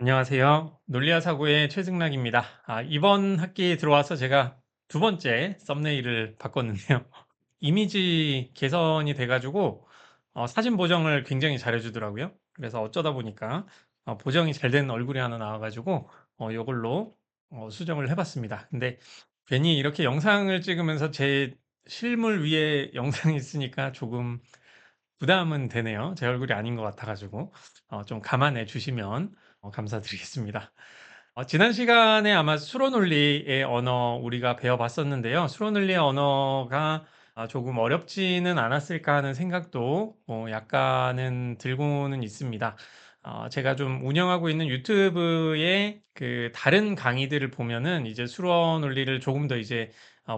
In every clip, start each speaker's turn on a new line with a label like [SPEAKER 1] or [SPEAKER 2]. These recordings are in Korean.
[SPEAKER 1] 안녕하세요. 논리와 사고의 최승락입니다. 이번 학기에 들어와서 제가 두 번째 썸네일을 바꿨는데요. 이미지 개선이 돼가지고 사진 보정을 굉장히 잘해주더라고요. 그래서 어쩌다 보니까 보정이 잘 된 얼굴이 하나 나와가지고 이걸로 수정을 해봤습니다. 근데 괜히 이렇게 영상을 찍으면서 제 실물 위에 영상이 있으니까 조금 부담은 되네요. 제 얼굴이 아닌 것 같아가지고 좀 감안해 주시면 감사드리겠습니다. 지난 시간에 아마 수로논리의 언어 우리가 배워봤었는데요. 수로논리의 언어가 조금 어렵지는 않았을까 하는 생각도 약간은 들고는 있습니다. 제가 좀 운영하고 있는 유튜브의 그 다른 강의들을 보면은 이제 수로 논리를 조금 더 이제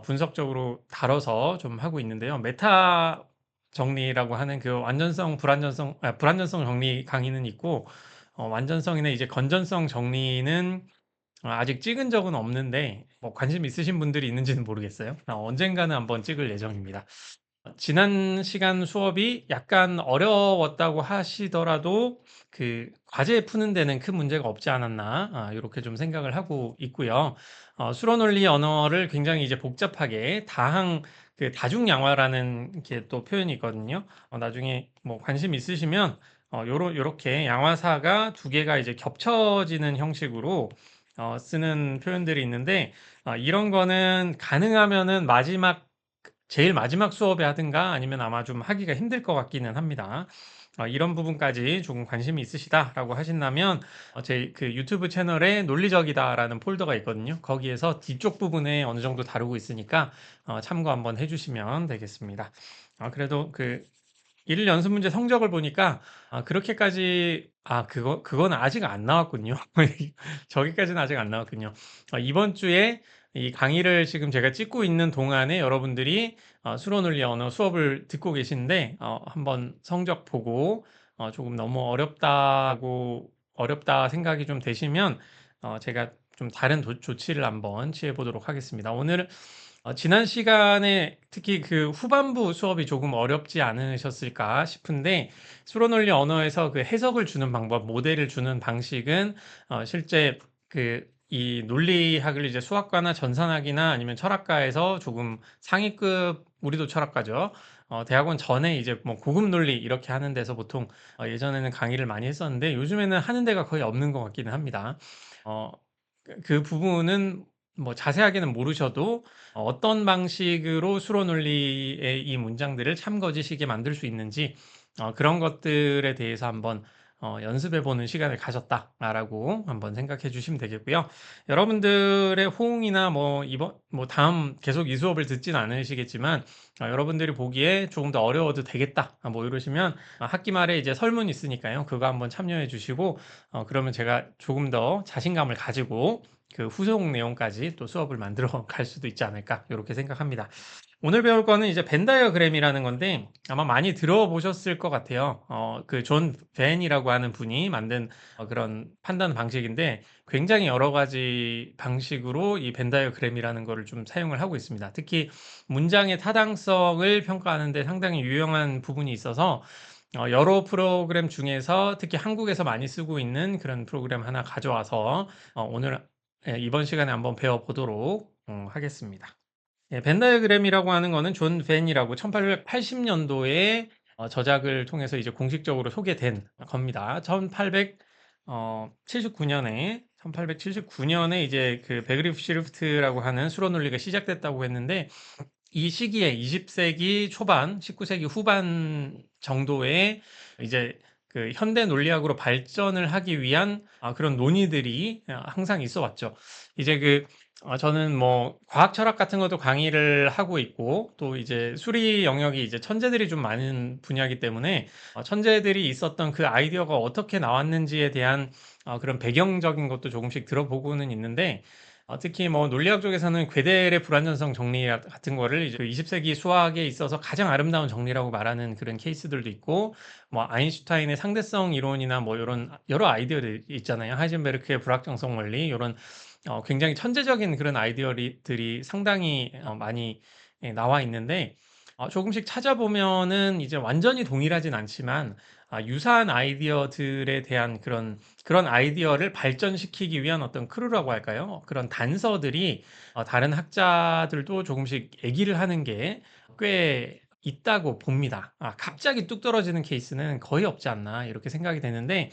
[SPEAKER 1] 분석적으로 다뤄서 좀 하고 있는데요. 메타 정리라고 하는 그 완전성, 불완전성 정리 강의는 있고, 완전성이나 이제 건전성 정리는 아직 찍은 적은 없는데, 뭐 관심 있으신 분들이 있는지는 모르겠어요. 언젠가는 한번 찍을 예정입니다. 지난 시간 수업이 약간 어려웠다고 하시더라도 그 과제 푸는 데는 큰 문제가 없지 않았나 이렇게 좀 생각을 하고 있고요. 수로 논리 언어를 굉장히 이제 복잡하게 그 다중양화라는 게 또 표현이 있거든요. 나중에 뭐 관심 있으시면 요렇게 양화사가 두 개가 이제 겹쳐지는 형식으로 쓰는 표현들이 있는데 이런 거는 가능하면은 제일 마지막 수업에 하든가 아니면 아마 좀 하기가 힘들 것 같기는 합니다. 이런 부분까지 조금 관심이 있으시다라고 하신다면 제 그 유튜브 채널에 논리적이다라는 폴더가 있거든요. 거기에서 뒤쪽 부분에 어느 정도 다루고 있으니까 참고 한번 해주시면 되겠습니다. 그래도 그 일일 연습 문제 성적을 보니까 그렇게까지 그건 아직 안 나왔군요. 저기까지는 아직 안 나왔군요. 이번 주에 이 강의를 지금 제가 찍고 있는 동안에 여러분들이 수로 논리 언어 수업을 듣고 계신데 한번 성적 보고 조금 너무 어렵다 생각이 좀 되시면 제가 좀 다른 조치를 한번 취해 보도록 하겠습니다. 오늘 지난 시간에 특히 그 후반부 수업이 조금 어렵지 않으셨을까 싶은데 수로논리 언어에서 그 해석을 주는 방법, 모델을 주는 방식은 실제 그 이 논리학을 이제 수학과나 전산학이나 아니면 철학과에서 조금 상위급, 우리도 철학과죠. 대학원 전에 이제 뭐 고급 논리 이렇게 하는 데서 보통 예전에는 강의를 많이 했었는데 요즘에는 하는 데가 거의 없는 것 같기는 합니다. 어, 그 부분은 뭐 자세하게는 모르셔도 어떤 방식으로 수로 논리의 이 문장들을 참거지시게 만들 수 있는지 그런 것들에 대해서 한번 연습해 보는 시간을 가졌다라고 한번 생각해 주시면 되겠고요. 여러분들의 호응이나 뭐 다음 계속 이 수업을 듣진 않으시겠지만 여러분들이 보기에 조금 더 어려워도 되겠다. 뭐 이러시면 학기 말에 이제 설문 있으니까요. 그거 한번 참여해 주시고 그러면 제가 조금 더 자신감을 가지고 그 후속 내용까지 또 수업을 만들어 갈 수도 있지 않을까 이렇게 생각합니다. 오늘 배울 거는 이제 벤 다이어그램이라는 건데 아마 많이 들어보셨을 것 같아요. 그 존 벤이라고 하는 분이 만든 그런 판단 방식인데 굉장히 여러 가지 방식으로 이 벤 다이어그램이라는 거를 좀 사용을 하고 있습니다. 특히 문장의 타당성을 평가하는 데 상당히 유용한 부분이 있어서 여러 프로그램 중에서 특히 한국에서 많이 쓰고 있는 그런 프로그램 하나 가져와서 오늘 이번 시간에 한번 배워보도록 하겠습니다. 벤 다이어그램이라고 하는 거는 존 벤이라고 1880년도에 저작을 통해서 이제 공식적으로 소개된 겁니다. 1879년에 이제 그 베그리프 시프트라고 하는 수로 논리가 시작됐다고 했는데 이 시기에 20세기 초반, 19세기 후반 정도에 이제 그 현대 논리학으로 발전을 하기 위한 그런 논의들이 항상 있어 왔죠. 이제 저는 뭐 과학 철학 같은 것도 강의를 하고 있고 또 이제 수리 영역이 이제 천재들이 좀 많은 분야이기 때문에 천재들이 있었던 그 아이디어가 어떻게 나왔는지에 대한 그런 배경적인 것도 조금씩 들어보고는 있는데 특히 뭐 논리학 쪽에서는 괴델의 불완전성 정리 같은 거를 이제 그 20세기 수학에 있어서 가장 아름다운 정리라고 말하는 그런 케이스들도 있고, 뭐 아인슈타인의 상대성 이론이나 뭐 이런 여러 아이디어들 있잖아요. 하이젠베르크의 불확정성 원리 이런 굉장히 천재적인 그런 아이디어들이 상당히 많이 나와 있는데 조금씩 찾아보면은 이제 완전히 동일하진 않지만 유사한 아이디어들에 대한 그런 아이디어를 발전시키기 위한 어떤 크루라고 할까요? 그런 단서들이 다른 학자들도 조금씩 얘기를 하는 게 꽤 있다고 봅니다. 갑자기 뚝 떨어지는 케이스는 거의 없지 않나 이렇게 생각이 되는데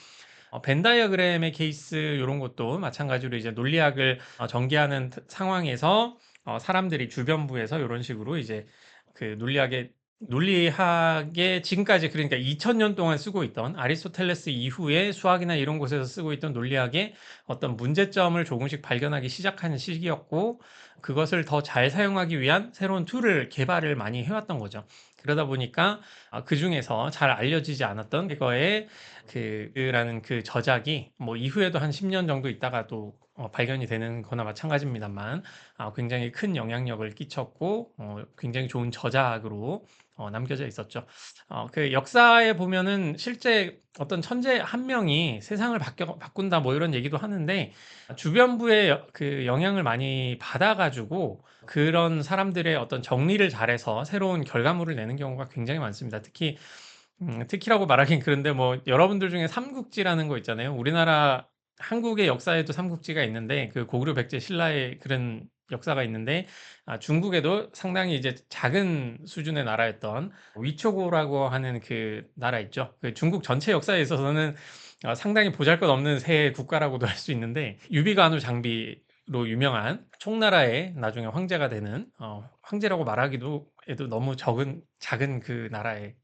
[SPEAKER 1] 벤 다이어그램의 케이스 이런 것도 마찬가지로 이제 논리학을 전개하는 상황에서 사람들이 주변부에서 이런 식으로 이제 그 논리학의 지금까지 그러니까 2000년 동안 쓰고 있던 아리스토텔레스 이후에 수학이나 이런 곳에서 쓰고 있던 논리학의 어떤 문제점을 조금씩 발견하기 시작하는 시기였고 그것을 더 잘 사용하기 위한 새로운 툴을 개발을 많이 해왔던 거죠. 그러다 보니까 그 중에서 잘 알려지지 않았던 그거에 그라는 그 저작이 뭐 이후에도 한 10년 정도 있다가도 발견이 되는 거나 마찬가지입니다만 굉장히 큰 영향력을 끼쳤고 굉장히 좋은 저작으로 남겨져 있었죠. 그 역사에 보면은 실제 어떤 천재 한 명이 세상을 바꾼다 뭐 이런 얘기도 하는데 주변부의 그 영향을 많이 받아가지고 그런 사람들의 어떤 정리를 잘해서 새로운 결과물을 내는 경우가 굉장히 많습니다. 특히라고 말하긴 그런데 뭐 여러분들 중에 삼국지라는 거 있잖아요. 우리나라 한국의 역사에도 삼국지가 있는데 그 고구려 백제 신라의 그런 역사가 있는데 중국에도 상당히 이제 작은 수준의 나라였던 위초고라고 하는 그 나라 있죠. 그 중국 전체 역사에 있어서는 상당히 보잘것없는 새 국가라고도 할 수 있는데 유비관우 장비로 유명한 총나라의 나중에 황제가 되는 황제라고 말하기도 해도 너무 적은 작은 그 나라의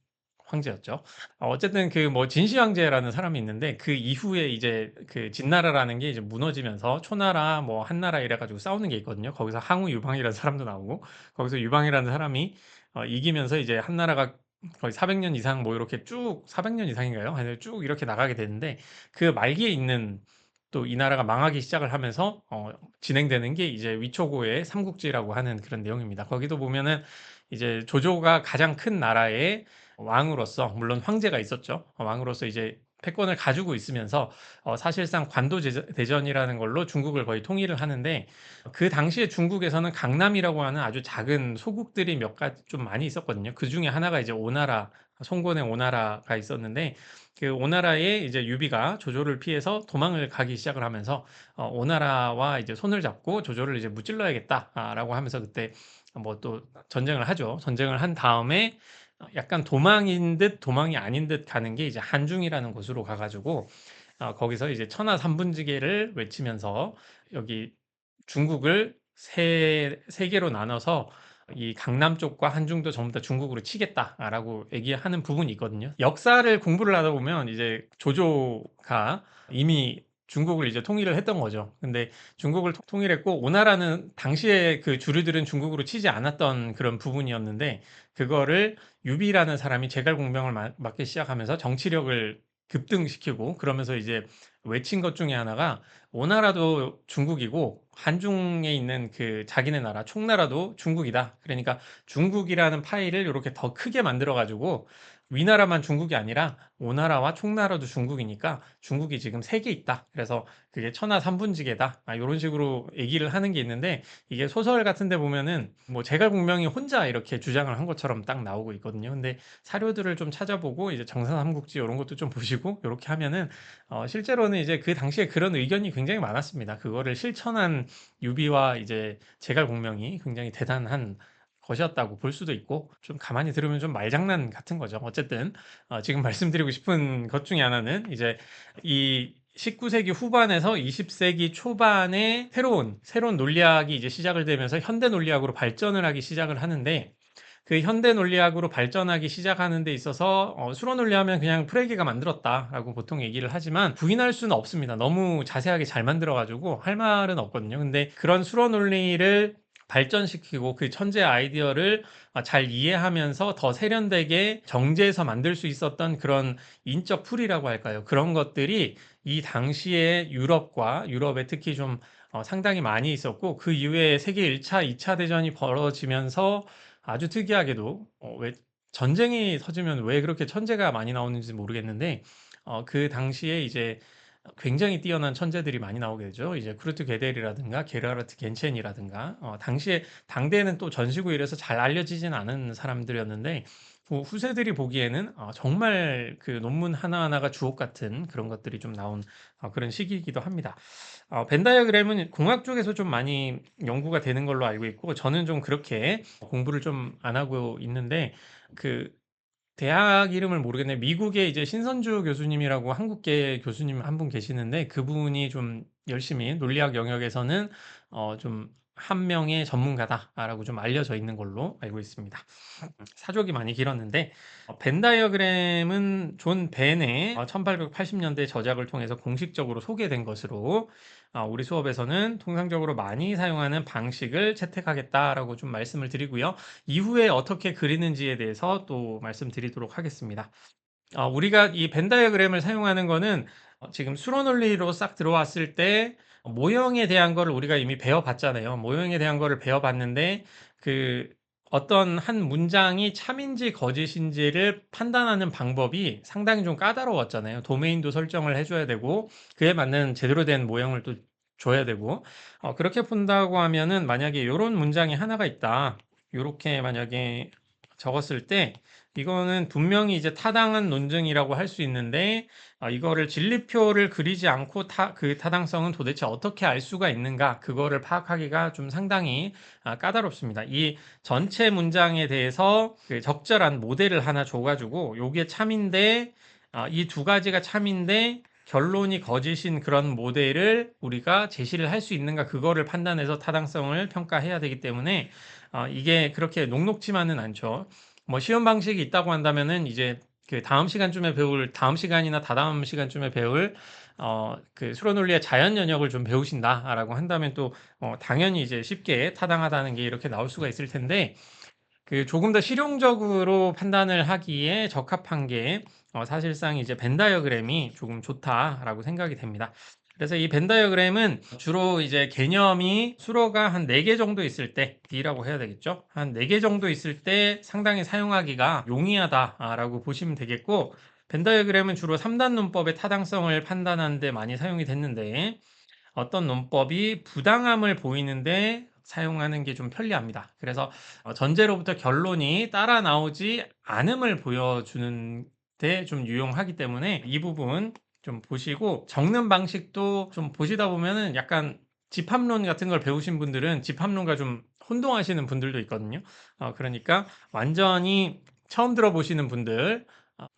[SPEAKER 1] 황제였죠. 어쨌든 그 뭐 진시 황제라는 사람이 있는데 그 이후에 이제 그 진나라라는 게 이제 무너지면서 초나라 뭐 한나라 이래가지고 싸우는 게 있거든요. 거기서 항우 유방이라는 사람도 나오고 거기서 유방이라는 사람이 이기면서 이제 한나라가 거의 400년 이상 뭐 이렇게 쭉 400년 이상인가요? 아니, 쭉 이렇게 나가게 되는데 그 말기에 있는 또 이 나라가 망하기 시작을 하면서 진행되는 게 이제 위초고의 삼국지라고 하는 그런 내용입니다. 거기도 보면은 이제 조조가 가장 큰 나라의 왕으로서 물론 황제가 있었죠. 왕으로서 이제 패권을 가지고 있으면서 사실상 대전이라는 걸로 중국을 거의 통일을 하는데 그 당시에 중국에서는 강남이라고 하는 아주 작은 소국들이 몇 가지 좀 많이 있었거든요. 그 중에 하나가 이제 오나라, 송곤의 오나라가 있었는데 그 오나라에 이제 유비가 조조를 피해서 도망을 가기 시작을 하면서 오나라와 이제 손을 잡고 조조를 이제 무찔러야겠다라고 하면서 그때 뭐 또 전쟁을 하죠. 전쟁을 한 다음에 약간 도망인 듯 도망이 아닌 듯 가는 게 이제 한중이라는 곳으로 가가지고 거기서 이제 천하 삼분지계를 외치면서 여기 중국을 세 개로 나눠서 이 강남 쪽과 한중도 전부 다 중국으로 치겠다라고 얘기하는 부분이 있거든요. 역사를 공부를 하다 보면 이제 조조가 이미 중국을 이제 통일을 했던 거죠. 근데 중국을 통일했고 오나라는 당시에 그 주류들은 중국으로 치지 않았던 그런 부분이었는데 그거를 유비라는 사람이 제갈공명을 맡기 시작하면서 정치력을 급등시키고 그러면서 이제 외친 것 중에 하나가 오나라도 중국이고 한중에 있는 그 자기네 나라 총나라도 중국이다. 그러니까 중국이라는 파일을 이렇게 더 크게 만들어 가지고 위나라만 중국이 아니라 오나라와 총나라도 중국이니까 중국이 지금 세 개 있다. 그래서 그게 천하 삼분지계다. 이런 식으로 얘기를 하는 게 있는데 이게 소설 같은 데 보면은 뭐 제갈공명이 혼자 이렇게 주장을 한 것처럼 딱 나오고 있거든요. 근데 사료들을 좀 찾아보고 이제 정사삼국지 이런 것도 좀 보시고 이렇게 하면은 실제로는 이제 그 당시에 그런 의견이 굉장히 많았습니다. 그거를 실천한 유비와 이제 제갈공명이 굉장히 대단한 것이었다고 볼 수도 있고 좀 가만히 들으면 좀 말장난 같은 거죠. 어쨌든 지금 말씀드리고 싶은 것 중에 하나는 이제 이 19세기 후반에서 20세기 초반에 새로운 논리학이 이제 시작을 되면서 현대 논리학으로 발전을 하기 시작을 하는데 그 현대 논리학으로 발전하기 시작하는 데 있어서 수로 논리하면 그냥 프레게가 만들었다라고 보통 얘기를 하지만 부인할 수는 없습니다. 너무 자세하게 잘 만들어가지고 할 말은 없거든요. 근데 그런 수로 논리를 발전시키고 그 천재 아이디어를 잘 이해하면서 더 세련되게 정제해서 만들 수 있었던 그런 인적 풀이라고 할까요? 그런 것들이 이 당시에 유럽에 특히 좀 상당히 많이 있었고 그 이후에 세계 1차, 2차 대전이 벌어지면서 아주 특이하게도 왜 전쟁이 터지면 왜 그렇게 천재가 많이 나오는지 모르겠는데 그 당시에 이제 굉장히 뛰어난 천재들이 많이 나오게 되죠. 이제 쿠르트 게델이라든가 게르하르트 겐첸이라든가 당시에 당대에는 또 전시고 이래서 잘 알려지진 않은 사람들이었는데 후세들이 보기에는 정말 그 논문 하나하나가 주옥 같은 그런 것들이 좀 나온 그런 시기이기도 합니다. 벤 다이어그램은 공학 쪽에서 좀 많이 연구가 되는 걸로 알고 있고, 저는 좀 그렇게 공부를 좀 안 하고 있는데, 그 대학 이름을 모르겠네. 미국의 이제 신선주 교수님이라고 한국계 교수님 한 분 계시는데, 그분이 좀 열심히 논리학 영역에서는 좀 한 명의 전문가다라고 좀 알려져 있는 걸로 알고 있습니다. 사족이 많이 길었는데, 벤 다이어그램은 존 벤의 1880년대 저작을 통해서 공식적으로 소개된 것으로, 우리 수업에서는 통상적으로 많이 사용하는 방식을 채택하겠다라고 좀 말씀을 드리고요. 이후에 어떻게 그리는지에 대해서 또 말씀드리도록 하겠습니다. 우리가 이 벤 다이어그램을 사용하는 거는 지금 수로 논리로 싹 들어왔을 때 모형에 대한 거를 우리가 이미 배워봤잖아요. 모형에 대한 거를 배워봤는데, 그 어떤 한 문장이 참인지 거짓인지를 판단하는 방법이 상당히 좀 까다로웠잖아요. 도메인도 설정을 해줘야 되고, 그에 맞는 제대로 된 모형을 또 줘야 되고, 그렇게 본다고 하면은 만약에 이런 문장이 하나가 있다. 이렇게 만약에 적었을 때, 이거는 분명히 이제 타당한 논증이라고 할 수 있는데, 이거를 진리표를 그리지 않고 그 타당성은 도대체 어떻게 알 수가 있는가? 그거를 파악하기가 좀 상당히 까다롭습니다. 이 전체 문장에 대해서 그 적절한 모델을 하나 줘가지고, 요게 참인데, 이 두 가지가 참인데, 결론이 거짓인 그런 모델을 우리가 제시를 할 수 있는가? 그거를 판단해서 타당성을 평가해야 되기 때문에, 이게 그렇게 녹록지만은 않죠. 뭐 시험 방식이 있다고 한다면은 이제 그 다음 시간쯤에 배울 다음 시간이나 다다음 시간쯤에 배울 그 수로 논리의 자연 연역을 좀 배우신다라고 한다면 또 당연히 이제 쉽게 타당하다는 게 이렇게 나올 수가 있을 텐데, 그 조금 더 실용적으로 판단을 하기에 적합한 게 사실상 이제 벤 다이어그램이 조금 좋다라고 생각이 됩니다. 그래서 이 벤 다이어그램은 주로 이제 개념이 수로가 한 4개 정도 있을 때, D라고 해야 되겠죠? 한 4개 정도 있을 때 상당히 사용하기가 용이하다라고 보시면 되겠고, 벤 다이어그램은 주로 3단 논법의 타당성을 판단하는 데 많이 사용이 됐는데, 어떤 논법이 부당함을 보이는데 사용하는 게 좀 편리합니다. 그래서 전제로부터 결론이 따라 나오지 않음을 보여주는 데 좀 유용하기 때문에 이 부분 좀 보시고, 적는 방식도 좀 보시다 보면은 약간 집합론 같은 걸 배우신 분들은 집합론과 좀 혼동하시는 분들도 있거든요. 그러니까 완전히 처음 들어보시는 분들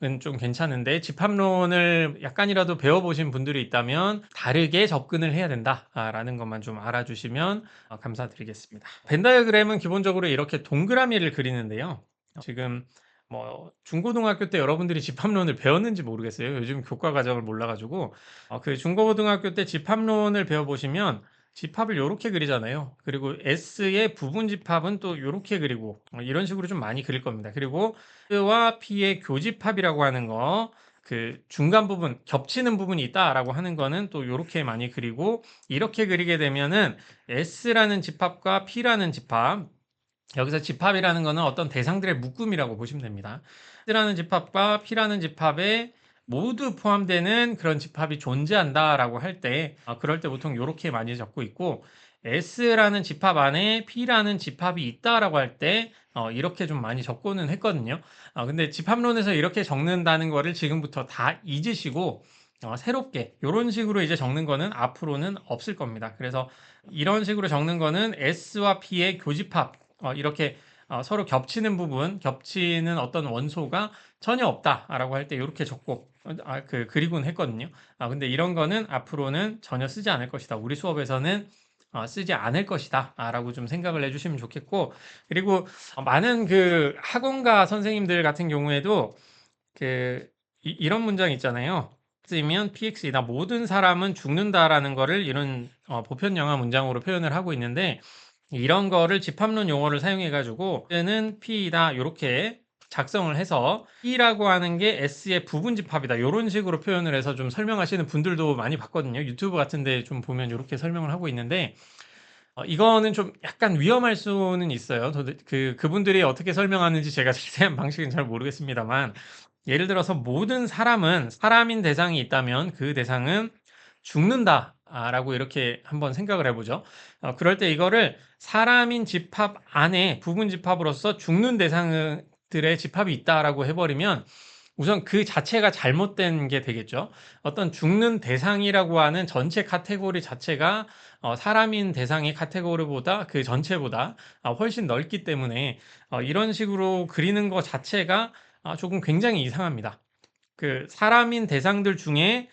[SPEAKER 1] 은 좀 괜찮은데, 집합론을 약간이라도 배워보신 분들이 있다면 다르게 접근을 해야 된다라는 것만 좀 알아주시면 감사드리겠습니다. 벤 다이어그램은 기본적으로 이렇게 동그라미를 그리는데요. 지금 뭐 중고등학교 때 여러분들이 집합론을 배웠는지 모르겠어요. 요즘 교과 과정을 몰라가지고 그 중고등학교 때 집합론을 배워보시면 집합을 이렇게 그리잖아요. 그리고 S의 부분 집합은 또 이렇게 그리고 이런 식으로 좀 많이 그릴 겁니다. 그리고 S와 P의 교집합이라고 하는 거, 그 중간 부분, 겹치는 부분이 있다라고 하는 거는 또 이렇게 많이 그리고, 이렇게 그리게 되면은 S라는 집합과 P라는 집합, 여기서 집합이라는 거는 어떤 대상들의 묶음이라고 보시면 됩니다. S라는 집합과 P라는 집합에 모두 포함되는 그런 집합이 존재한다라고 할 때, 그럴 때 보통 이렇게 많이 적고 있고, S라는 집합 안에 P라는 집합이 있다라고 할 때, 이렇게 좀 많이 적고는 했거든요. 근데 집합론에서 이렇게 적는다는 거를 지금부터 다 잊으시고, 새롭게 이런 식으로 이제 적는 거는 앞으로는 없을 겁니다. 그래서 이런 식으로 적는 거는 S와 P의 교집합, 이렇게 서로 겹치는 부분, 겹치는 어떤 원소가 전혀 없다라고 할 때 이렇게 적고 그리곤 했거든요. 근데 이런 거는 앞으로는 전혀 쓰지 않을 것이다. 우리 수업에서는 쓰지 않을 것이다. 라고 좀 생각을 해주시면 좋겠고, 그리고 많은 그 학원가 선생님들 같은 경우에도 그 이런 문장 있잖아요. 쓰면 PX이다. 모든 사람은 죽는다라는 거를 이런 보편 영화 문장으로 표현을 하고 있는데, 이런 거를 집합론 용어를 사용해 가지고 S는 P이다 이렇게 작성을 해서 P라고 하는 게 S의 부분 집합이다 이런 식으로 표현을 해서 좀 설명하시는 분들도 많이 봤거든요. 유튜브 같은 데 좀 보면 이렇게 설명을 하고 있는데, 이거는 좀 약간 위험할 수는 있어요. 그분들이 어떻게 설명하는지 제가 자세한 방식은 잘 모르겠습니다만, 예를 들어서 모든 사람은 사람인 대상이 있다면 그 대상은 죽는다. 라고 이렇게 한번 생각을 해보죠. 그럴 때 이거를 사람인 집합 안에 부분 집합으로서 죽는 집합들의 집합이 있다라고 해버리면 우선 그 자체가 잘못된 게 되겠죠. 어떤 죽는 대상이라고 하는 전체 카테고리 자체가 사람인 대상의 카테고리보다 그 전체보다 훨씬 넓기 때문에 이런 식으로 그리는 것 자체가 조금 굉장히 이상합니다. 그 사람인 대상들 중에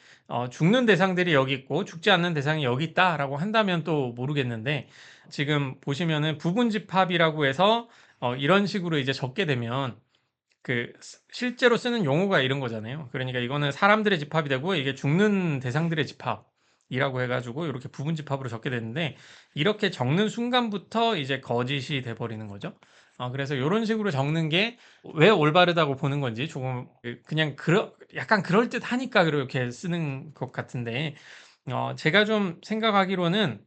[SPEAKER 1] 죽는 대상들이 여기 있고 죽지 않는 대상이 여기 있다라고 한다면 또 모르겠는데 지금 보시면은 부분집합이라고 해서 이런 식으로 이제 적게 되면 그 실제로 쓰는 용어가 이런 거잖아요. 그러니까 이거는 사람들의 집합이 되고 이게 죽는 대상들의 집합이라고 해가지고 이렇게 부분 집합으로 적게 되는데 이렇게 적는 순간부터 이제 거짓이 돼 버리는 거죠. 그래서 이런 식으로 적는 게 왜 올바르다고 보는 건지 조금 그냥 약간 그럴듯하니까 그렇게 쓰는 것 같은데 제가 좀 생각하기로는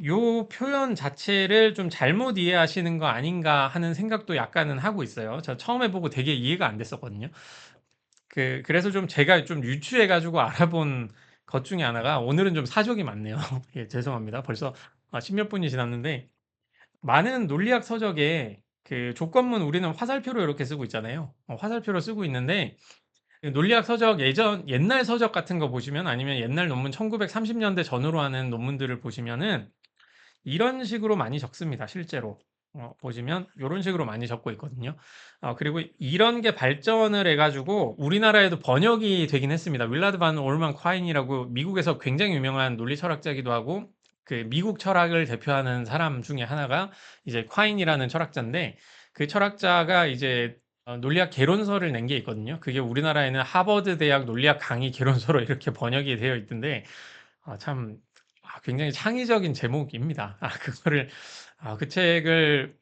[SPEAKER 1] 요 표현 자체를 좀 잘못 이해하시는 거 아닌가 하는 생각도 약간은 하고 있어요. 저 처음에 보고 되게 이해가 안 됐었거든요. 그래서 좀 제가 좀 유추해가지고 알아본 것 중에 하나가 오늘은 좀 사족이 많네요. 예, 죄송합니다. 벌써 10몇 분이 지났는데 많은 논리학 서적에 그 조건문 우리는 화살표로 이렇게 쓰고 있잖아요. 화살표로 쓰고 있는데 그 논리학 서적 옛날 서적 같은 거 보시면 아니면 옛날 논문 1930년대 전후로 하는 논문들을 보시면은 이런 식으로 많이 적습니다. 실제로. 보시면 이런 식으로 많이 적고 있거든요. 그리고 이런 게 발전을 해가지고 우리나라에도 번역이 되긴 했습니다. 윌라드 반 올만 콰인이라고 미국에서 굉장히 유명한 논리 철학자기도 하고 그 미국 철학을 대표하는 사람 중에 하나가 이제 콰인이라는 철학자인데 그 철학자가 이제 논리학 개론서를 낸 게 있거든요. 그게 우리나라에는 하버드 대학 논리학 강의 개론서로 이렇게 번역이 되어 있던데 참 굉장히 창의적인 제목입니다. 그 책을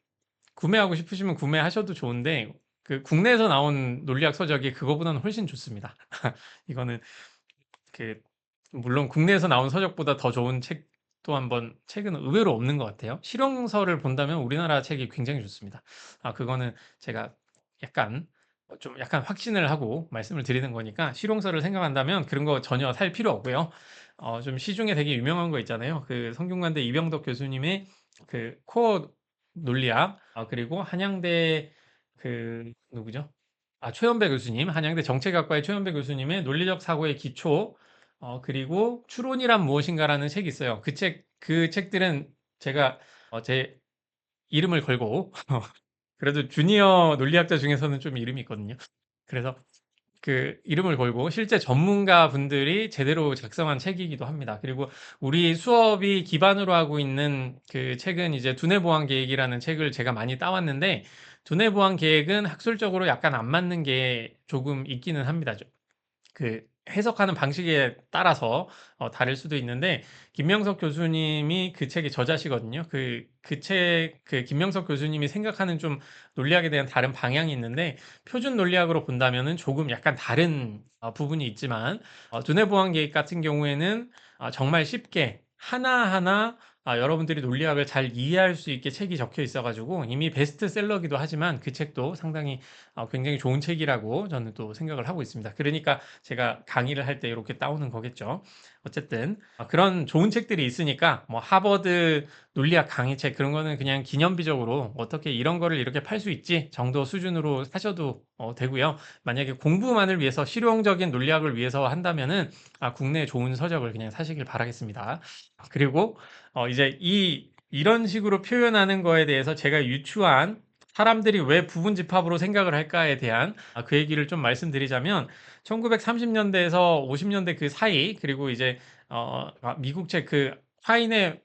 [SPEAKER 1] 구매하고 싶으시면 구매하셔도 좋은데, 그 국내에서 나온 논리학 서적이 그거보다는 훨씬 좋습니다. 이거는 그 물론 국내에서 나온 서적보다 더 좋은 책도 한번 책은 의외로 없는 것 같아요. 실용서를 본다면 우리나라 책이 굉장히 좋습니다. 그거는 제가 약간 좀 약간 확신을 하고 말씀을 드리는 거니까 실용서를 생각한다면 그런 거 전혀 살 필요 없고요. 좀 시중에 되게 유명한 거 있잖아요. 그 성균관대 이병덕 교수님의 그 코어 논리학, 그리고 한양대 그 누구죠? 최연배 교수님, 한양대 정책학과의 최연배 교수님의 논리적 사고의 기초, 그리고 추론이란 무엇인가라는 책이 있어요. 그 책들은 제가 제 이름을 걸고 그래도 주니어 논리학자 중에서는 좀 이름이 있거든요. 그래서 그 이름을 걸고 실제 전문가 분들이 제대로 작성한 책이기도 합니다. 그리고 우리 수업이 기반으로 하고 있는 그 책은 이제 두뇌 보완 계획이라는 책을 제가 많이 따왔는데 두뇌 보완 계획은 학술적으로 약간 안 맞는 게 조금 있기는 합니다. 그 해석하는 방식에 따라서 다를 수도 있는데 김명석 교수님이 그 책의 저자시거든요. 그 김명석 교수님이 생각하는 좀 논리학에 대한 다른 방향이 있는데 표준 논리학으로 본다면은 조금 약간 다른 부분이 있지만 두뇌 보완 계획 같은 경우에는 정말 쉽게 하나하나 여러분들이 논리학을 잘 이해할 수 있게 책이 적혀 있어가지고 이미 베스트셀러기도 하지만 그 책도 상당히 굉장히 좋은 책이라고 저는 또 생각을 하고 있습니다. 그러니까 제가 강의를 할 때 이렇게 따오는 거겠죠. 어쨌든 그런 좋은 책들이 있으니까 뭐 하버드 논리학 강의책 그런 거는 그냥 기념비적으로 어떻게 이런 거를 이렇게 팔 수 있지 정도 수준으로 사셔도 되고요. 만약에 공부만을 위해서 실용적인 논리학을 위해서 한다면은 국내 좋은 서적을 그냥 사시길 바라겠습니다. 그리고 이제 이런 식으로 표현하는 거에 대해서 제가 유추한 사람들이 왜 부분 집합으로 생각을 할까에 대한 그 얘기를 좀 말씀드리자면 1930년대에서 50년대 그 사이 그리고 이제 미국 책 그 화인의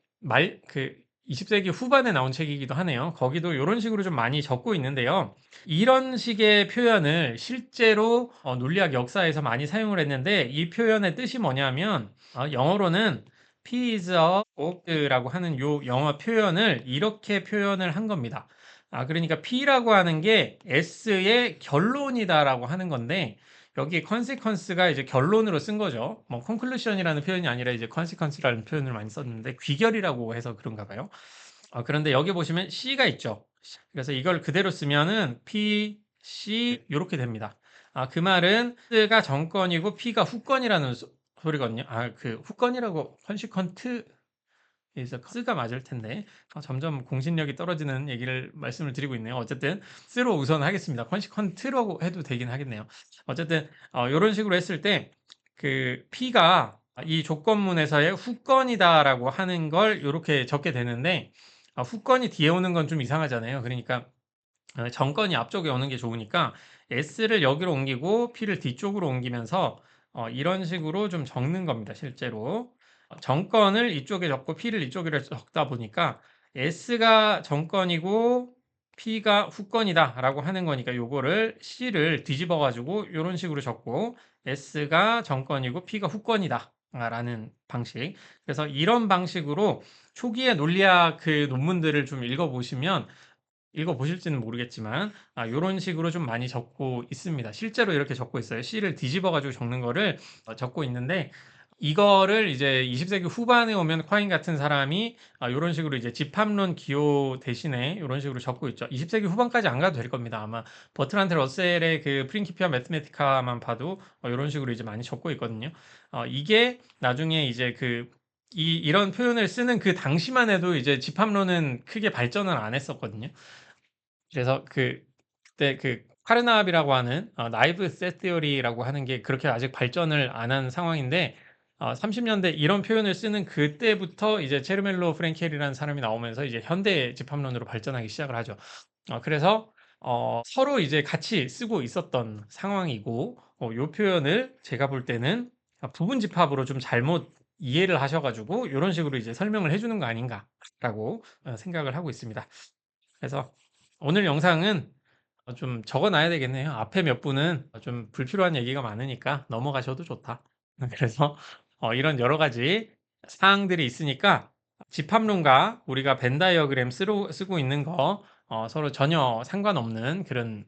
[SPEAKER 1] 그 20세기 후반에 나온 책이기도 하네요. 거기도 이런 식으로 좀 많이 적고 있는데요. 이런 식의 표현을 실제로 논리학 역사에서 많이 사용을 했는데 이 표현의 뜻이 뭐냐면 영어로는 P is a ough라고 하는 요 영어 표현을 이렇게 표현을 한 겁니다. 그러니까 P라고 하는 게 S의 결론이다라고 하는 건데 여기 consequence가 이제 결론으로 쓴 거죠. 뭐 conclusion이라는 표현이 아니라 이제 consequence라는 표현을 많이 썼는데 귀결이라고 해서 그런가 봐요. 그런데 여기 보시면 C가 있죠. 그래서 이걸 그대로 쓰면은 P, C 이렇게 됩니다. 그 말은 S가 정권이고 P가 후권이라는 소리거든요. 그 후권이라고 consequent 그래서 S가 맞을 텐데 점점 공신력이 떨어지는 얘기를 말씀을 드리고 있네요. 어쨌든 S로 우선 하겠습니다. consequent라고 해도 되긴 하겠네요. 어쨌든 요런 식으로 했을 때 그 P가 이 조건문에서의 후건이다라고 하는 걸 요렇게 적게 되는데 후건이 뒤에 오는 건 좀 이상하잖아요. 그러니까 정건이 앞쪽에 오는 게 좋으니까 S를 여기로 옮기고 P를 뒤쪽으로 옮기면서 이런 식으로 좀 적는 겁니다. 실제로 정건을 이쪽에 적고 P를 이쪽에 적다 보니까 S가 정건이고 P가 후건이다라고 하는 거니까 요거를 C를 뒤집어 가지고 이런 식으로 적고 S가 정건이고 P가 후건이다 라는 방식. 그래서 이런 방식으로 초기의 논리학 그 논문들을 좀 읽어보시면 읽어보실지는 모르겠지만 요런 식으로 좀 많이 적고 있습니다. 실제로 이렇게 적고 있어요. C를 뒤집어 가지고 적는 거를 적고 있는데 이거를 이제 20세기 후반에 오면 콰인 같은 사람이 요런 식으로 이제 집합론 기호 대신에 요런 식으로 적고 있죠. 20세기 후반까지 안 가도 될 겁니다. 아마 버트란트 러셀의 그 프린키피아 매스메티카만 봐도 요런 식으로 이제 많이 적고 있거든요. 이게 나중에 이제 이런 표현을 쓰는 그 당시만 해도 이제 집합론은 크게 발전을 안 했었거든요. 그래서 그때 그 카르납이라고 하는 나이브 셋 티어리라고 하는 게 그렇게 아직 발전을 안 한 상황인데 30년대 이런 표현을 쓰는 그때부터 이제 체르멜로 프랭켈이라는 사람이 나오면서 이제 현대 집합론으로 발전하기 시작을 하죠. 그래서 서로 이제 같이 쓰고 있었던 상황이고 요 표현을 제가 볼 때는 부분 집합으로 좀 잘못 이해를 하셔가지고 이런 식으로 이제 설명을 해주는 거 아닌가라고 생각을 하고 있습니다. 그래서 오늘 영상은 좀 적어 놔야 되겠네요. 앞에 몇 분은 좀 불필요한 얘기가 많으니까 넘어가셔도 좋다. 그래서 이런 여러 가지 사항들이 있으니까 집합론과 우리가 벤 다이어그램 쓰고 있는 거 서로 전혀 상관없는 그런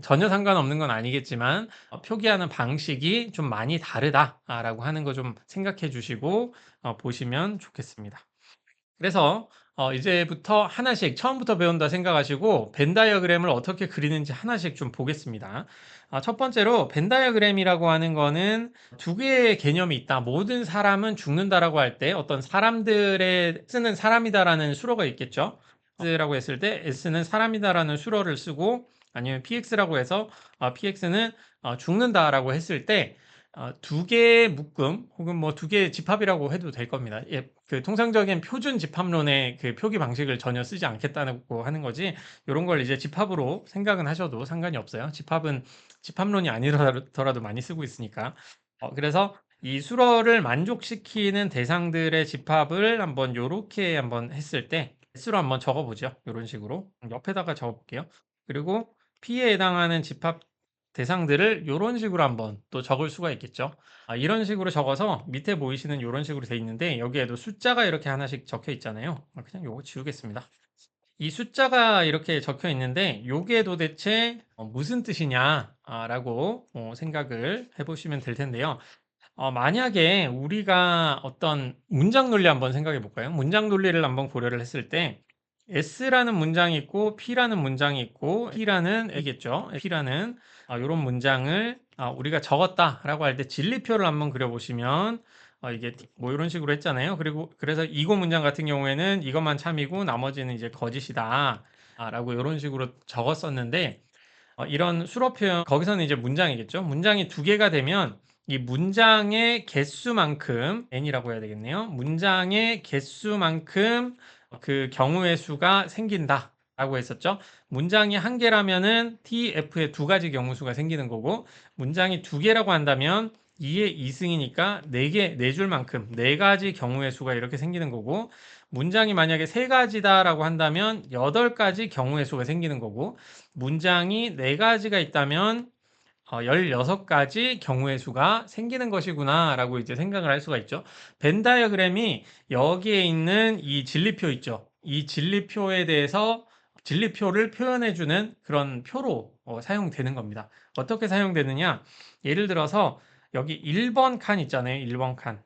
[SPEAKER 1] 전혀 상관없는 건 아니겠지만 표기하는 방식이 좀 많이 다르다라고 하는 거 좀 생각해 주시고 보시면 좋겠습니다. 그래서 이제부터 하나씩 처음부터 배운다 생각하시고 벤 다이어그램을 어떻게 그리는지 하나씩 좀 보겠습니다. 첫 번째로 벤 다이어그램이라고 하는 거는 두 개의 개념이 있다. 모든 사람은 죽는다라고 할 때 어떤 사람들의 S는 사람이다라는 수로가 있겠죠. S라고 했을 때 S는 사람이다라는 수로를 쓰고 아니면 PX라고 해서 PX는 죽는다라고 했을 때 두 개의 묶음 혹은 뭐 두 개의 집합이라고 해도 될 겁니다. 예, 그 통상적인 표준 집합론의 그 표기 방식을 전혀 쓰지 않겠다고 하는 거지. 이런 걸 이제 집합으로 생각은 하셔도 상관이 없어요. 집합은 집합론이 아니더라도 많이 쓰고 있으니까. 그래서 이 수로를 만족시키는 대상들의 집합을 한번 요렇게 한번 했을 때 S로 한번 적어보죠. 이런 식으로 옆에다가 적어볼게요. 그리고 P에 해당하는 집합 대상들을 이런 식으로 한번 또 적을 수가 있겠죠. 이런 식으로 적어서 밑에 보이시는 이런 식으로 돼 있는데 여기에도 숫자가 이렇게 하나씩 적혀 있잖아요. 그냥 요거 지우겠습니다. 이 숫자가 이렇게 적혀 있는데 요게 도대체 무슨 뜻이냐라고 생각을 해보시면 될 텐데요. 만약에 우리가 어떤 문장 논리 한번 생각해 볼까요? 문장 논리를 한번 고려를 했을 때 S라는 문장이 있고 P라는 문장이 있고 P라는 A겠죠. P라는 이런 문장을 우리가 적었다라고 할 때 진리표를 한번 그려보시면 이게 뭐 이런 식으로 했잖아요. 그리고 그래서 이고 문장 같은 경우에는 이것만 참이고 나머지는 이제 거짓이다. 라고 이런 식으로 적었었는데 이런 수로 표현, 거기서는 이제 문장이겠죠. 문장이 두 개가 되면 이 문장의 개수만큼, n이라고 해야 되겠네요. 문장의 개수만큼 그 경우의 수가 생긴다. 라고 했었죠. 문장이 한 개라면은 TF의 두 가지 경우 수가 생기는 거고, 문장이 두 개라고 한다면 2의 2승이니까 네 개, 네 줄만큼, 네 가지 경우의 수가 이렇게 생기는 거고, 문장이 만약에 세 가지다라고 한다면 8가지 경우의 수가 생기는 거고, 문장이 네 가지가 있다면 16가지 경우의 수가 생기는 것이구나 라고 이제 생각을 할 수가 있죠. 벤 다이어그램이 여기에 있는 이 진리표 있죠. 이 진리표에 대해서 진리표를 표현해주는 그런 표로 사용되는 겁니다. 어떻게 사용되느냐? 예를 들어서 여기 1번 칸 있잖아요. 1번 칸.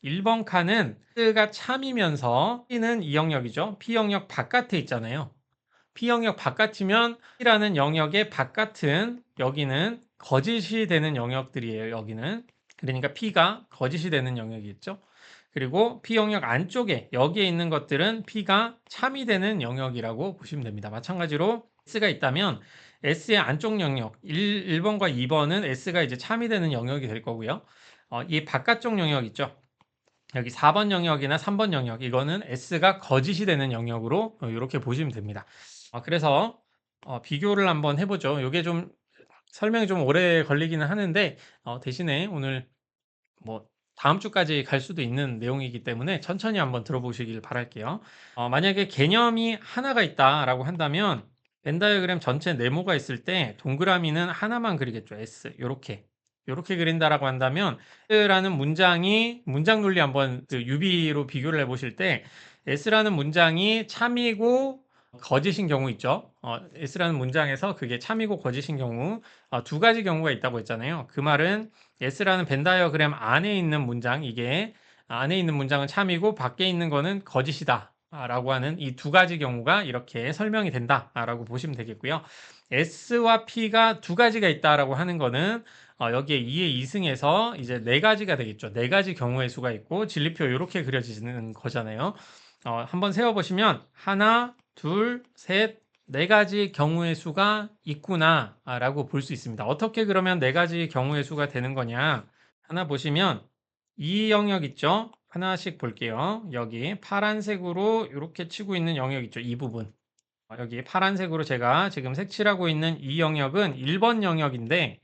[SPEAKER 1] 1번 칸은 X가 참이면서 P는 이 영역이죠. P 영역 바깥에 있잖아요. P 영역 바깥이면 P라는 영역의 바깥은 여기는 거짓이 되는 영역들이에요. 여기는. 그러니까 P가 거짓이 되는 영역이겠죠. 그리고 P 영역 안쪽에 여기에 있는 것들은 P가 참이 되는 영역이라고 보시면 됩니다. 마찬가지로 S가 있다면 S의 안쪽 영역 1번과 2번은 S가 이제 참이 되는 영역이 될 거고요. 이 바깥쪽 영역 있죠. 여기 4번 영역이나 3번 영역 이거는 S가 거짓이 되는 영역으로 이렇게 보시면 됩니다. 그래서 비교를 한번 해보죠. 이게 좀 설명이 좀 오래 걸리기는 하는데 대신에 오늘 뭐 다음 주까지 갈 수도 있는 내용이기 때문에 천천히 한번 들어보시길 바랄게요. 만약에 개념이 하나가 있다라고 한다면 벤 다이어그램 전체 네모가 있을 때 동그라미는 하나만 그리겠죠. S 요렇게 그린다라고 한다면 S라는 문장이 문장 논리 한번 그 UB로 비교를 해보실 때 S라는 문장이 참이고 거짓인 경우 있죠. S라는 문장에서 그게 참이고 거짓인 경우 두 가지 경우가 있다고 했잖아요. 그 말은 S라는 벤 다이어그램 안에 있는 문장, 이게 안에 있는 문장은 참이고 밖에 있는 거는 거짓이다. 라고 하는 이 두 가지 경우가 이렇게 설명이 된다. 라고 보시면 되겠고요. S와 P가 두 가지가 있다라고 하는 거는 여기에 2의 2승에서 이제 네 가지가 되겠죠. 네 가지 경우의 수가 있고 진리표 이렇게 그려지는 거잖아요. 한번 세워보시면 하나, 둘, 셋, 네 가지 경우의 수가 있구나라고 볼 수 있습니다. 어떻게 그러면 네 가지 경우의 수가 되는 거냐? 하나 보시면 이 영역 있죠? 하나씩 볼게요. 여기 파란색으로 이렇게 치고 있는 영역 있죠? 이 부분. 여기 파란색으로 제가 지금 색칠하고 있는 이 영역은 1번 영역인데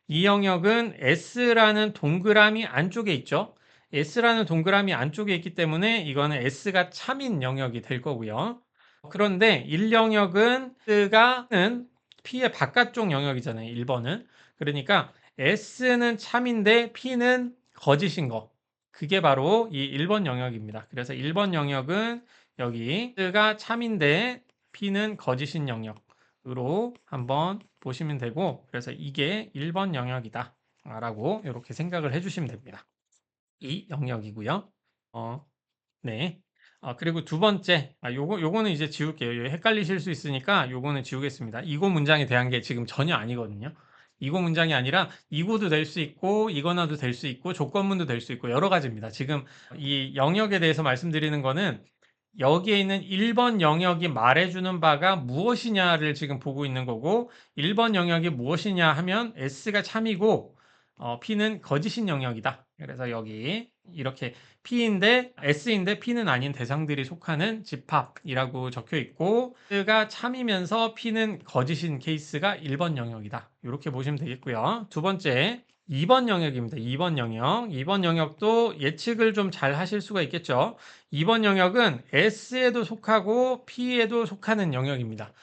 [SPEAKER 1] 이 영역은 S라는 동그라미 안쪽에 있죠. S라는 동그라미 안쪽에 있기 때문에 이거는 S가 참인 영역이 될 거고요. 그런데 1영역은 S가는 P의 바깥쪽 영역이잖아요. 1번은. 그러니까 S는 참인데 P는 거짓인 거. 그게 바로 이 1번 영역입니다. 그래서 1번 영역은 여기 S가 참인데 P는 거짓인 영역으로 한번 보시면 되고, 그래서 이게 1번 영역이다 라고 이렇게 생각을 해주시면 됩니다. 이 영역이고요. 네. 그리고 두 번째, 요거는 이제 지울게요. 헷갈리실 수 있으니까 요거는 지우겠습니다. 이고 문장에 대한 게 지금 전혀 아니거든요. 이고 문장이 아니라 이고도 될 수 있고 이거나도 될 수 있고 조건문도 될 수 있고 여러 가지입니다. 지금 이 영역에 대해서 말씀드리는 거는 여기에 있는 1번 영역이 말해주는 바가 무엇이냐를 지금 보고 있는 거고 1번 영역이 무엇이냐 하면 S가 참이고 P는 거짓인 영역이다. 그래서 여기 이렇게 P인데 S인데 P는 아닌 대상들이 속하는 집합이라고 적혀 있고 S가 참이면서 P는 거짓인 케이스가 1번 영역이다. 이렇게 보시면 되겠고요. 두 번째 2번 영역입니다. 2번 영역. 2번 영역도 예측을 좀 잘 하실 수가 있겠죠. 2번 영역은 S에도 속하고 P에도 속하는 영역입니다.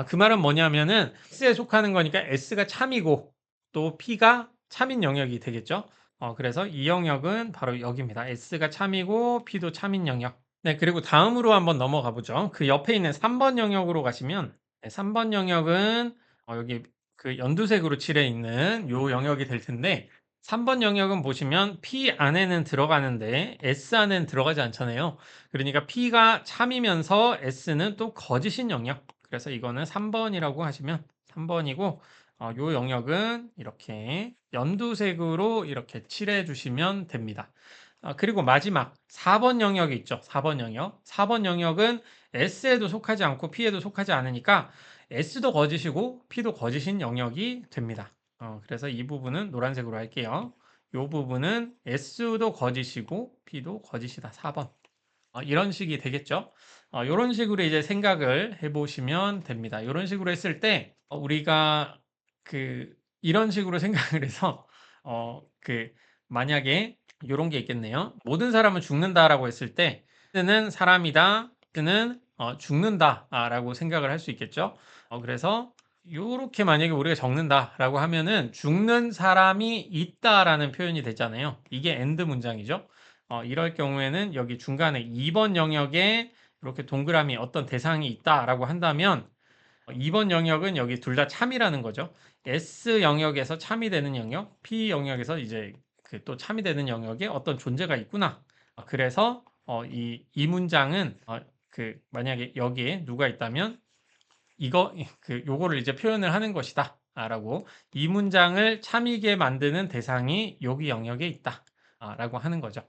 [SPEAKER 1] 그 말은 뭐냐면은 S에 속하는 거니까 S가 참이고 또 P가 참인 영역이 되겠죠. 그래서 이 영역은 바로 여기입니다. S가 참이고 P도 참인 영역. 네, 그리고 다음으로 한번 넘어가 보죠. 그 옆에 있는 3번 영역으로 가시면 3번 영역은 여기 그 연두색으로 칠해 있는 요 영역이 될 텐데 3번 영역은 보시면 P 안에는 들어가는데 S 안에는 들어가지 않잖아요. 그러니까 P가 참이면서 S는 또 거짓인 영역. 그래서 이거는 3번이라고 하시면 3번이고 요 영역은 이렇게 연두색으로 이렇게 칠해 주시면 됩니다. 그리고 마지막 4번 영역이 있죠. 4번 영역. 4번 영역은 S에도 속하지 않고 P에도 속하지 않으니까 S도 거짓이고 P도 거짓인 영역이 됩니다. 그래서 이 부분은 노란색으로 할게요. 이 부분은 S도 거짓이고 P도 거짓이다. 4번. 이런 식이 되겠죠. 이런 식으로 이제 생각을 해보시면 됩니다. 이런 식으로 했을 때 우리가 이런 식으로 생각을 해서 만약에 이런 게 있겠네요. 모든 사람은 죽는다라고 했을 때 X는 사람이다, X는 죽는다라고 생각을 할 수 있겠죠. 그래서 이렇게 만약에 우리가 적는다라고 하면은 죽는 사람이 있다라는 표현이 되잖아요. 이게 엔드 문장이죠. 이럴 경우에는 여기 중간에 2번 영역에 이렇게 동그라미 어떤 대상이 있다라고 한다면 2번 영역은 여기 둘 다 참이라는 거죠. S 영역에서 참이 되는 영역, P 영역에서 이제 그 또 참이 되는 영역에 어떤 존재가 있구나. 그래서 이 문장은 만약에 여기에 누가 있다면 요거를 이제 표현을 하는 것이다. 라고 이 문장을 참이게 만드는 대상이 여기 영역에 있다. 라고 하는 거죠.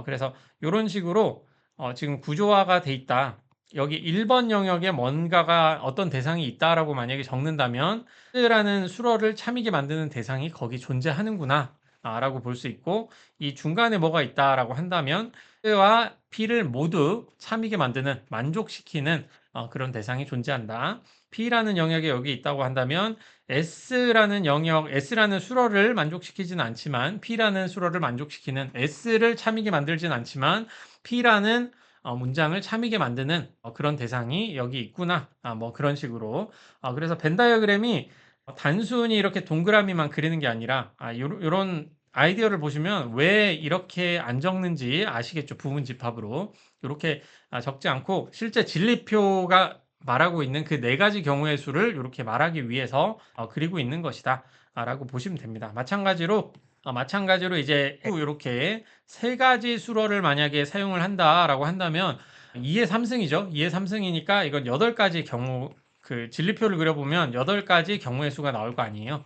[SPEAKER 1] 그래서 이런 식으로 지금 구조화가 돼 있다. 여기 1번 영역에 뭔가가 어떤 대상이 있다라고 만약에 적는다면 라는 수러를 참이게 만드는 대상이 거기 존재하는구나 라고 볼 수 있고, 이 중간에 뭐가 있다라고 한다면 S와 P를 모두 참이게 만드는, 만족시키는 그런 대상이 존재한다. P라는 영역이 여기 있다고 한다면 S라는 영역, S라는 수러를 만족시키진 않지만 P라는 수러를 만족시키는, S를 참이게 만들진 않지만 P라는 문장을 참이게 만드는 그런 대상이 여기 있구나. 뭐 그런 식으로. 그래서 벤 다이어그램이 단순히 이렇게 동그라미만 그리는 게 아니라 요런 아이디어를 보시면 왜 이렇게 안 적는지 아시겠죠? 부분 집합으로. 이렇게 적지 않고 실제 진리표가 말하고 있는 그 네 가지 경우의 수를 이렇게 말하기 위해서 그리고 있는 것이다 라고 보시면 됩니다. 마찬가지로 이제 이렇게 세 가지 수러를 만약에 사용을 한다라고 한다면 2의 3승이죠. 2의 3승이니까 이건 8가지 경우, 그 진리표를 그려보면 8가지 경우의 수가 나올 거 아니에요.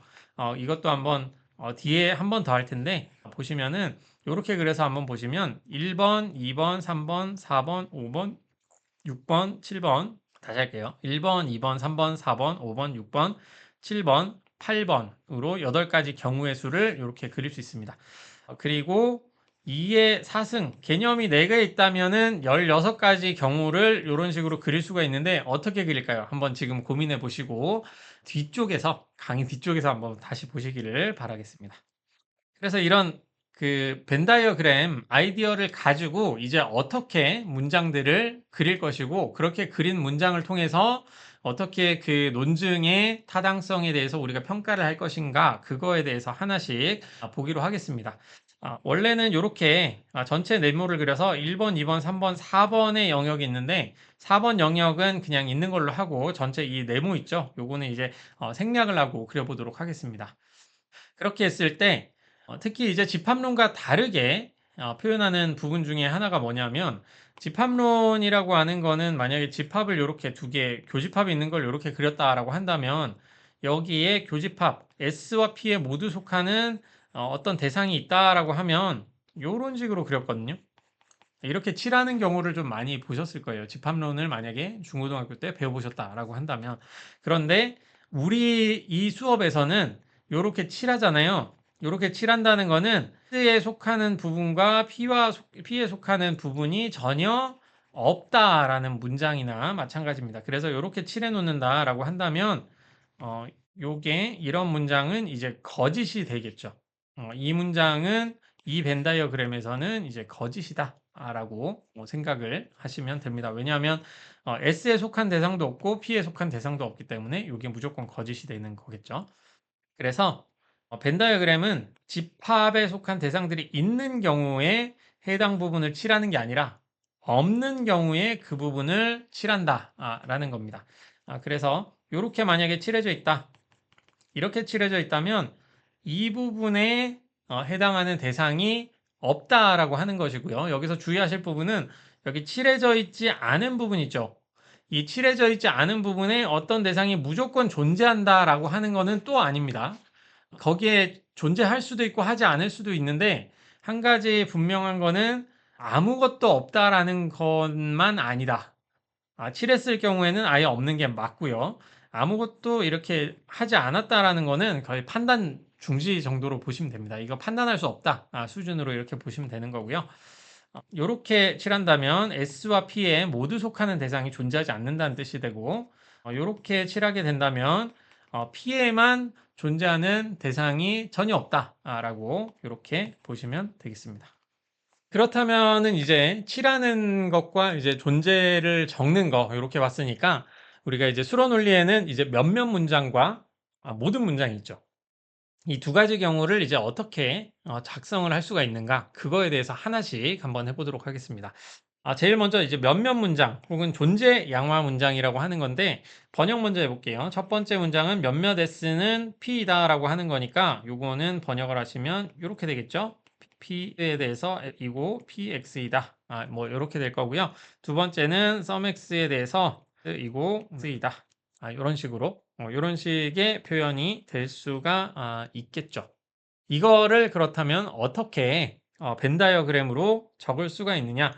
[SPEAKER 1] 이것도 한번 뒤에 한 번 더 할 텐데 보시면은 이렇게 그래서 한번 보시면 1번, 2번, 3번, 4번, 5번, 6번, 7번. 다시 할게요. 1번, 2번, 3번, 4번, 5번, 6번, 7번, 8번으로 8가지 경우의 수를 이렇게 그릴 수 있습니다. 그리고 2의 4승, 개념이 4개 있다면은 16가지 경우를 이런 식으로 그릴 수가 있는데 어떻게 그릴까요? 한번 지금 고민해 보시고 강의 뒤쪽에서 한번 다시 보시기를 바라겠습니다. 그래서 이런 그 벤다이어그램 아이디어를 가지고 이제 어떻게 문장들을 그릴 것이고, 그렇게 그린 문장을 통해서 어떻게 그 논증의 타당성에 대해서 우리가 평가를 할 것인가, 그거에 대해서 하나씩 보기로 하겠습니다. 원래는 이렇게 전체 네모를 그려서 1번, 2번, 3번, 4번의 영역이 있는데 4번 영역은 그냥 있는 걸로 하고 전체 이 네모 있죠? 요거는 이제 생략을 하고 그려보도록 하겠습니다. 그렇게 했을 때 특히 이제 집합론과 다르게 표현하는 부분 중에 하나가 뭐냐면, 집합론이라고 하는 거는 만약에 집합을 이렇게 두 개, 교집합이 있는 걸 이렇게 그렸다라고 한다면 여기에 교집합 S와 P에 모두 속하는 어떤 대상이 있다라고 하면 이런 식으로 그렸거든요. 이렇게 칠하는 경우를 좀 많이 보셨을 거예요. 집합론을 만약에 중고등학교 때 배워보셨다라고 한다면. 그런데 우리 이 수업에서는 이렇게 칠하잖아요. 이렇게 칠한다는 거는 S에 속하는 부분과 P에 속하는 부분이 전혀 없다라는 문장이나 마찬가지입니다. 그래서 이렇게 칠해 놓는다라고 한다면 어, 요게 이런 문장은 이제 거짓이 되겠죠. 이 문장은 이 벤 다이어그램에서는 이제 거짓이다 라고 생각을 하시면 됩니다. 왜냐하면 S에 속한 대상도 없고 P에 속한 대상도 없기 때문에 이게 무조건 거짓이 되는 거겠죠. 그래서 벤 다이어그램은 집합에 속한 대상들이 있는 경우에 해당 부분을 칠하는 게 아니라 없는 경우에 그 부분을 칠한다 라는 겁니다. 그래서 이렇게 만약에 칠해져 있다, 이렇게 칠해져 있다면 이 부분에 해당하는 대상이 없다라고 하는 것이고요. 여기서 주의하실 부분은 여기 칠해져 있지 않은 부분 있죠. 이 칠해져 있지 않은 부분에 어떤 대상이 무조건 존재한다라고 하는 것은 또 아닙니다. 거기에 존재할 수도 있고 하지 않을 수도 있는데, 한 가지 분명한 거는 아무것도 없다라는 것만 아니다. 칠했을 경우에는 아예 없는 게 맞고요. 아무것도 이렇게 하지 않았다라는 거는 거의 판단 중지 정도로 보시면 됩니다. 이거 판단할 수 없다 수준으로 이렇게 보시면 되는 거고요. 이렇게 칠한다면 S와 P에 모두 속하는 대상이 존재하지 않는다는 뜻이 되고, 이렇게 칠하게 된다면 P에만 존재하는 대상이 전혀 없다라고 이렇게 보시면 되겠습니다. 그렇다면은 이제 칠하는 것과 이제 존재를 적는 거 이렇게 봤으니까, 우리가 이제 수로 논리에는 이제 몇몇 문장과 모든 문장이 있죠. 이 두 가지 경우를 이제 어떻게 작성을 할 수가 있는가, 그거에 대해서 하나씩 한번 해보도록 하겠습니다. 제일 먼저 이제 몇몇 문장 혹은 존재 양화 문장이라고 하는 건데, 번역 먼저 해볼게요. 첫 번째 문장은 몇몇 S는 P이다라고 하는 거니까 요거는 번역을 하시면 이렇게 되겠죠. P에 대해서 이고 PX이다. 뭐 이렇게 될 거고요. 두 번째는 some X에 대해서 이고 X이다. 이런 식으로 이런 식의 표현이 될 수가 있겠죠. 이거를 그렇다면 어떻게 벤 다이어그램으로 적을 수가 있느냐?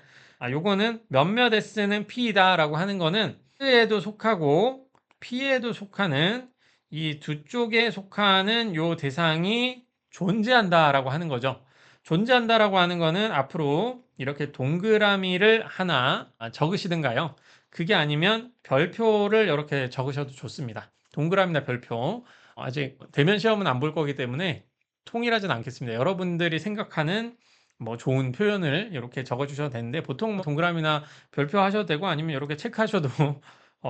[SPEAKER 1] 요거는 몇몇 S는 P이다라고 하는 거는 S에도 속하고 P에도 속하는 이 두 쪽에 속하는 요 대상이 존재한다라고 하는 거죠. 존재한다라고 하는 거는 앞으로 이렇게 동그라미를 하나 적으시든가요. 그게 아니면 별표를 이렇게 적으셔도 좋습니다. 동그라미나 별표. 아직 대면 시험은 안 볼 거기 때문에 통일하진 않겠습니다. 여러분들이 생각하는 뭐 좋은 표현을 이렇게 적어 주셔도 되는데 보통 뭐 동그라미나 별표 하셔도 되고 아니면 이렇게 체크하셔도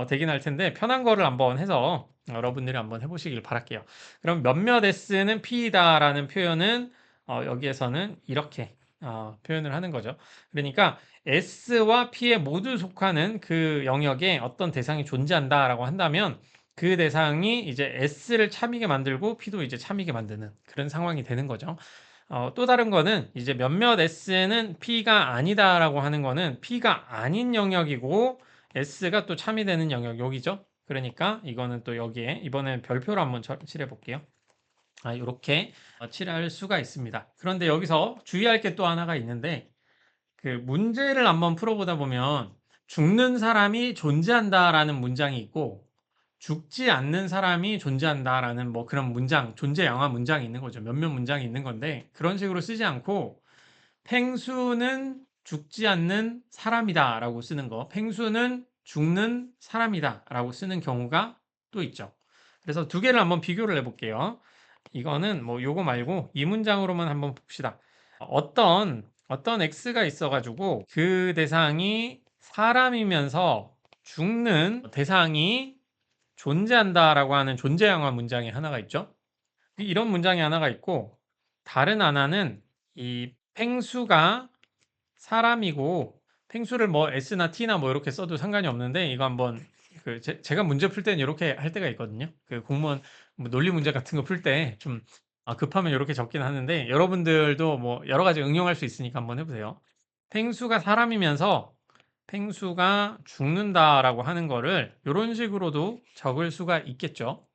[SPEAKER 1] 되긴 할 텐데 편한 거를 한번 해서 여러분들이 한번 해보시길 바랄게요. 그럼 몇몇 S는 P다라는 표현은 여기에서는 이렇게 표현을 하는 거죠. 그러니까 S와 P에 모두 속하는 그 영역에 어떤 대상이 존재한다라고 한다면 그 대상이 이제 S를 참이게 만들고 P도 이제 참이게 만드는 그런 상황이 되는 거죠. 또 다른 거는 이제 몇몇 S는 P가 아니다라고 하는 거는 P가 아닌 영역이고 S가 또 참이 되는 영역 여기죠. 그러니까 이거는 또 여기에 이번엔 별표로 한번 칠해 볼게요. 이렇게 칠할 수가 있습니다. 그런데 여기서 주의할 게 또 하나가 있는데 그 문제를 한번 풀어보다 보면 죽는 사람이 존재한다라는 문장이 있고 죽지 않는 사람이 존재한다라는 뭐 그런 문장, 존재 영화 문장이 있는 거죠. 몇몇 문장이 있는 건데 그런 식으로 쓰지 않고 펭수는 죽지 않는 사람이다라고 쓰는 거, 펭수는 죽는 사람이다라고 쓰는 경우가 또 있죠. 그래서 두 개를 한번 비교를 해볼게요. 이거는 뭐 요거 말고 이 문장으로만 한번 봅시다. 어떤 X가 있어가지고 그 대상이 사람이면서 죽는 대상이 존재한다라고 하는 존재영화 문장이 하나가 있죠. 이런 문장이 하나가 있고 다른 하나는 이 펭수가 사람이고 펭수를 뭐 S나 T나 뭐 이렇게 써도 상관이 없는데 이거 한번 그 제가 문제 풀 때는 이렇게 할 때가 있거든요. 그 공무원 뭐 논리 문제 같은 거 풀 때 좀 급하면 이렇게 적긴 하는데 여러분들도 뭐 여러 가지 응용할 수 있으니까 한번 해보세요. 펭수가 사람이면서 펭수가 죽는다라고 하는 거를 이런 식으로도 적을 수가 있겠죠.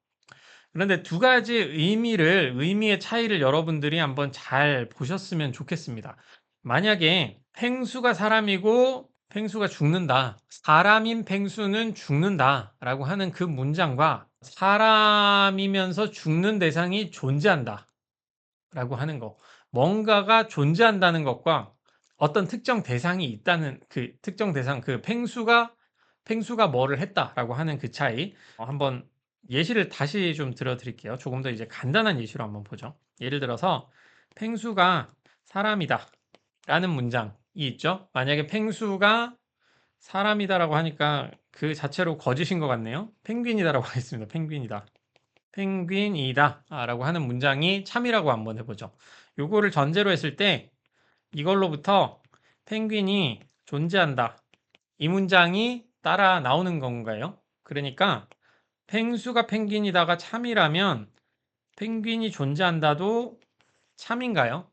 [SPEAKER 1] 그런데 두 가지 의미의 차이를 여러분들이 한번 잘 보셨으면 좋겠습니다. 만약에 펭수가 사람이고 펭수가 죽는다. 사람인 펭수는 죽는다. 라고 하는 그 문장과 사람이면서 죽는 대상이 존재한다. 라고 하는 거. 뭔가가 존재한다는 것과 어떤 특정 대상이 있다는 그 특정 대상, 그 펭수가 뭐를 했다라고 하는 그 차이. 한번 예시를 다시 좀 들어드릴게요. 조금 더 이제 간단한 예시로 한번 보죠. 예를 들어서 펭수가 사람이다 라는 문장이 있죠. 만약에 펭수가 사람이다라고 하니까 그 자체로 거짓인 것 같네요. 펭귄이다라고 하겠습니다. 펭귄이다. 펭귄이다 라고 하는 문장이 참이라고 한번 해보죠. 요거를 전제로 했을 때 이걸로부터 펭귄이 존재한다. 이 문장이 따라 나오는 건가요? 그러니까 펭수가 펭귄이다가 참이라면 펭귄이 존재한다도 참인가요?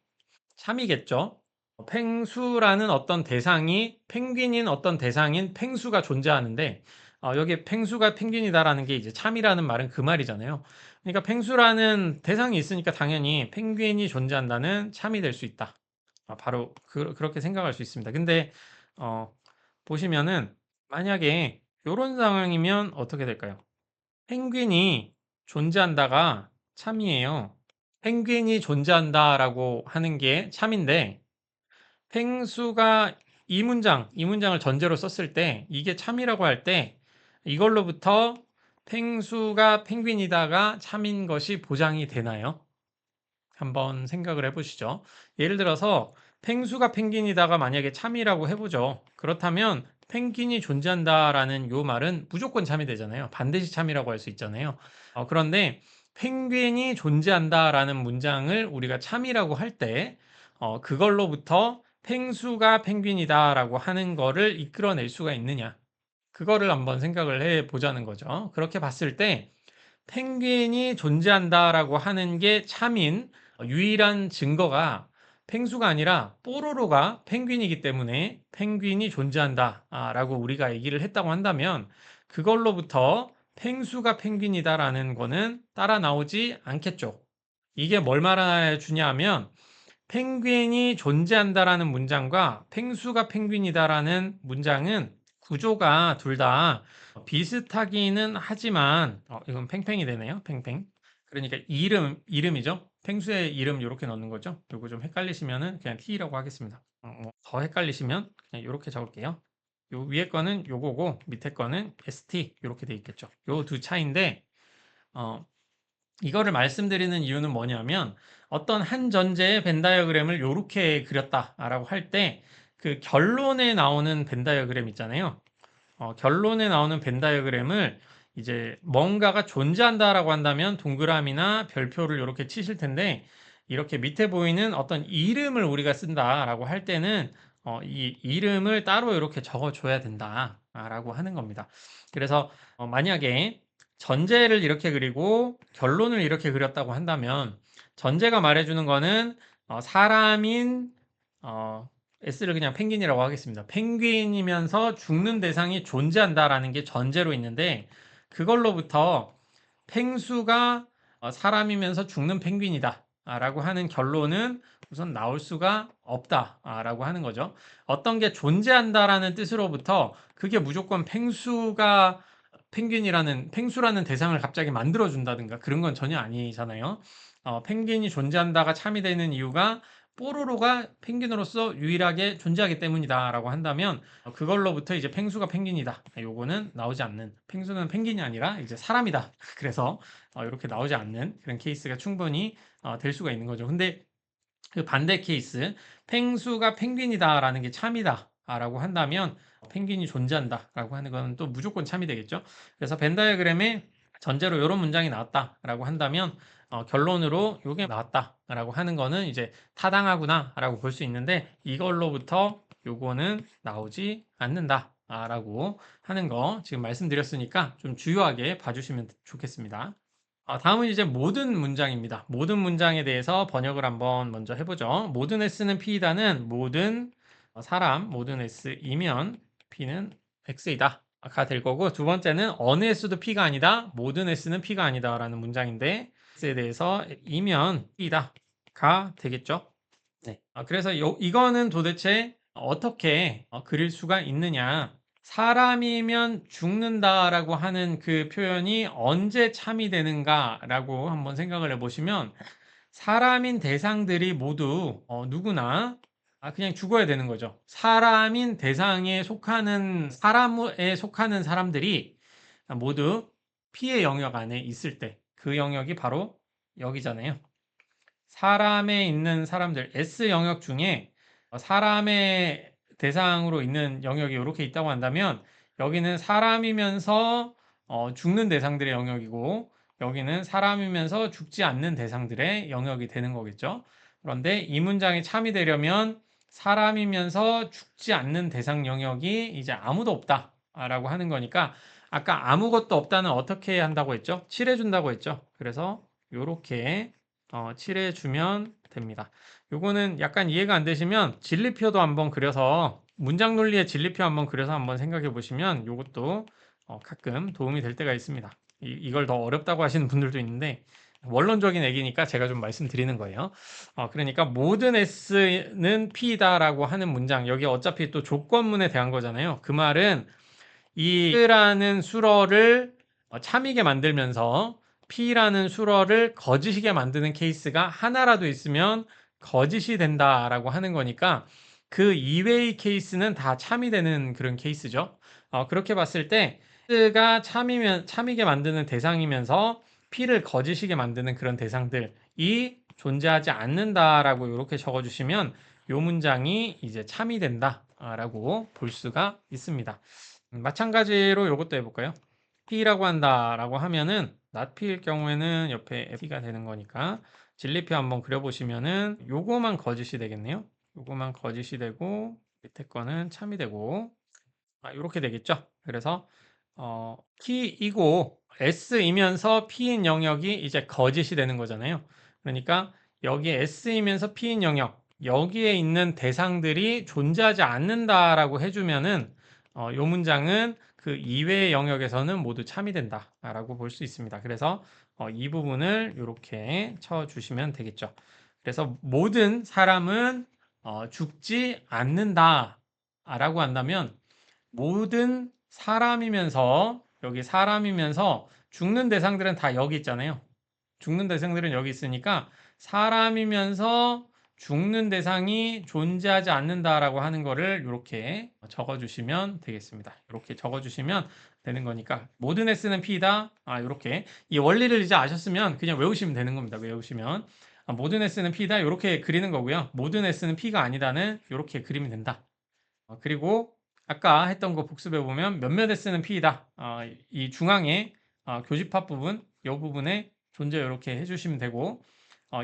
[SPEAKER 1] 참이겠죠. 펭수라는 어떤 대상이 펭귄인 어떤 대상인 펭수가 존재하는데 여기 펭수가 펭귄이다라는 게 이제 참이라는 말은 그 말이잖아요. 그러니까 펭수라는 대상이 있으니까 당연히 펭귄이 존재한다는 참이 될 수 있다. 바로 그렇게 생각할 수 있습니다. 근데 어, 보시면은 만약에 이런 상황이면 어떻게 될까요? 펭귄이 존재한다가 참이에요. 펭귄이 존재한다라고 하는 게 참인데 펭수가 이 문장을 전제로 썼을 때 이게 참이라고 할 때 이걸로부터 펭수가 펭귄이다가 참인 것이 보장이 되나요? 한번 생각을 해보시죠. 예를 들어서 펭수가 펭귄이다가 만약에 참이라고 해보죠. 그렇다면 펭귄이 존재한다라는 요 말은 무조건 참이 되잖아요. 반드시 참이라고 할 수 있잖아요. 그런데 펭귄이 존재한다라는 문장을 우리가 참이라고 할 때 그걸로부터 펭수가 펭귄이다라고 하는 거를 이끌어낼 수가 있느냐. 그거를 한번 생각을 해 보자는 거죠. 그렇게 봤을 때 펭귄이 존재한다라고 하는 게 참인 유일한 증거가 펭수가 아니라 뽀로로가 펭귄이기 때문에 펭귄이 존재한다라고 우리가 얘기를 했다고 한다면 그걸로부터 펭수가 펭귄이다라는 거는 따라 나오지 않겠죠. 이게 뭘 말해 주냐 하면 펭귄이 존재한다라는 문장과 펭수가 펭귄이다라는 문장은 구조가 둘 다 비슷하기는 하지만 이건 팽팽이 되네요. 팽팽. 그러니까 이름이죠. 펭수의 이름 이렇게 넣는 거죠. 요거 좀 헷갈리시면은 그냥 T라고 하겠습니다. 더 헷갈리시면 그냥 이렇게 적을게요. 요 위에 거는 요거고 밑에 거는 ST 이렇게 돼 있겠죠. 요 두 차인데 어, 이거를 말씀드리는 이유는 뭐냐면 어떤 한 전제의 벤 다이어그램을 이렇게 그렸다라고 할 때 그 결론에 나오는 벤 다이어그램 있잖아요. 결론에 나오는 벤 다이어그램을 이제 뭔가가 존재한다라고 한다면 동그라미나 별표를 이렇게 치실 텐데 이렇게 밑에 보이는 어떤 이름을 우리가 쓴다라고 할 때는 이 이름을 따로 이렇게 적어줘야 된다라고 하는 겁니다. 그래서 만약에 전제를 이렇게 그리고 결론을 이렇게 그렸다고 한다면 전제가 말해주는 거는 사람인 어, S를 그냥 펭귄이라고 하겠습니다. 펭귄이면서 죽는 대상이 존재한다라는 게 전제로 있는데 그걸로부터 펭수가 사람이면서 죽는 펭귄이다 라고 하는 결론은 우선 나올 수가 없다 라고 하는 거죠. 어떤 게 존재한다라는 뜻으로부터 그게 무조건 펭수라는 대상을 갑자기 만들어준다든가 그런 건 전혀 아니잖아요. 펭귄이 존재한다가 참이 되는 이유가 뽀로로가 펭귄으로서 유일하게 존재하기 때문이다라고 한다면 그걸로부터 이제 펭수가 펭귄이다. 요거는 나오지 않는 펭수는 펭귄이 아니라 이제 사람이다. 그래서 이렇게 나오지 않는 그런 케이스가 충분히 될 수가 있는 거죠. 근데 그 반대 케이스 펭수가 펭귄이다라는 게 참이다라고 한다면 펭귄이 존재한다라고 하는 건 또 무조건 참이 되겠죠. 그래서 벤 다이어그램에 전제로 이런 문장이 나왔다라고 한다면 결론으로 이게 나왔다라고 하는 거는 이제 타당하구나라고 볼 수 있는데 이걸로부터 요거는 나오지 않는다라고 하는 거 지금 말씀드렸으니까 좀 주요하게 봐주시면 좋겠습니다. 다음은 이제 모든 문장입니다. 모든 문장에 대해서 번역을 한번 먼저 해보죠. 모든 S는 P이다는 모든 사람, 모든 S이면 P는 X이다. 가 될 거고 두 번째는 어느 S도 P가 아니다. 모든 S는 P가 아니다. 라는 문장인데 S에 대해서 이면 P다. 가 되겠죠. 네. 그래서 이거는 도대체 어떻게 그릴 수가 있느냐. 사람이면 죽는다라고 하는 그 표현이 언제 참이 되는가라고 한번 생각을 해보시면 사람인 대상들이 모두 누구나 그냥 죽어야 되는 거죠. 사람인 대상에 속하는 사람에 속하는 사람들이 모두 피해 영역 안에 있을 때 그 영역이 바로 여기잖아요. 사람에 있는 사람들 S 영역 중에 사람의 대상으로 있는 영역이 이렇게 있다고 한다면 여기는 사람이면서 죽는 대상들의 영역이고 여기는 사람이면서 죽지 않는 대상들의 영역이 되는 거겠죠. 그런데 이 문장이 참이 되려면 사람이면서 죽지 않는 대상 영역이 이제 아무도 없다라고 하는 거니까 아까 아무것도 없다는 어떻게 한다고 했죠? 칠해준다고 했죠. 그래서 이렇게 칠해주면 됩니다. 요거는 약간 이해가 안 되시면 진리표도 한번 그려서 문장 논리의 진리표 한번 그려서 한번 생각해 보시면 요것도 가끔 도움이 될 때가 있습니다. 이걸 더 어렵다고 하시는 분들도 있는데 원론적인 얘기니까 제가 좀 말씀드리는 거예요. 그러니까 모든 S는 P다라고 하는 문장 여기 어차피 또 조건문에 대한 거잖아요. 그 말은 이 P라는 수러를 참이게 만들면서 P라는 수러를 거짓이게 만드는 케이스가 하나라도 있으면 거짓이 된다라고 하는 거니까 그 이외의 케이스는 다 참이 되는 그런 케이스죠. 그렇게 봤을 때 P가 참이게 만드는 대상이면서 P를 거짓이게 만드는 그런 대상들이 존재하지 않는다라고 이렇게 적어주시면 이 문장이 이제 참이 된다라고 볼 수가 있습니다. 마찬가지로 이것도 해볼까요? P라고 한다라고 하면은 not P일 경우에는 옆에 P가 되는 거니까 진리표 한번 그려보시면은 요거만 거짓이 되겠네요. 요거만 거짓이 되고 밑에 거는 참이 되고 이렇게 되겠죠. 그래서 P이고 S이면서 P인 영역이 이제 거짓이 되는 거잖아요. 그러니까 여기 S이면서 P인 영역 여기에 있는 대상들이 존재하지 않는다라고 해주면은 요 문장은 그 이외의 영역에서는 모두 참이 된다라고 볼 수 있습니다. 그래서 이 부분을 이렇게 쳐주시면 되겠죠. 그래서 모든 사람은 죽지 않는다 라고 한다면 모든 사람이면서 여기 사람이면서 죽는 대상들은 다 여기 있잖아요. 죽는 대상들은 여기 있으니까 사람이면서 죽는 대상이 존재하지 않는다라고 하는 거를 이렇게 적어주시면 되겠습니다. 이렇게 적어주시면 되는 거니까 모든 S는 P다. 이렇게 이 원리를 이제 아셨으면 그냥 외우시면 되는 겁니다. 외우시면 모든 S는 P다. 이렇게 그리는 거고요. 모든 S는 P가 아니다는 이렇게 그리면 된다. 그리고 아까 했던 거 복습해 보면 몇몇 S는 P이다. 이 중앙에 교집합 부분, 이 부분에 존재 이렇게 해주시면 되고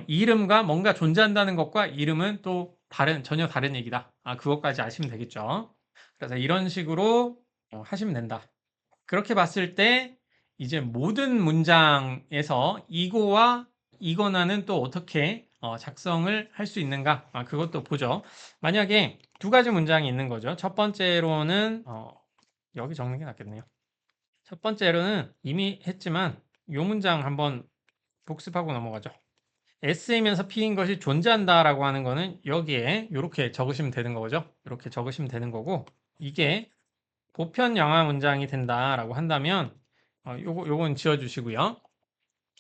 [SPEAKER 1] 이름과 뭔가 존재한다는 것과 이름은 또 전혀 다른 얘기다. 그것까지 아시면 되겠죠. 그래서 이런 식으로 하시면 된다. 그렇게 봤을 때 이제 모든 문장에서 이거와 이거나는 또 어떻게 작성을 할 수 있는가? 그것도 보죠. 만약에 두 가지 문장이 있는 거죠. 첫 번째로는 여기 적는 게 낫겠네요. 첫 번째로는 이미 했지만 이 문장 한번 복습하고 넘어가죠. S이면서 P인 것이 존재한다라고 하는 거는 여기에 이렇게 적으시면 되는 거죠. 이렇게 적으시면 되는 거고 이게 보편 영화 문장이 된다라고 한다면 요건 지워주시고요.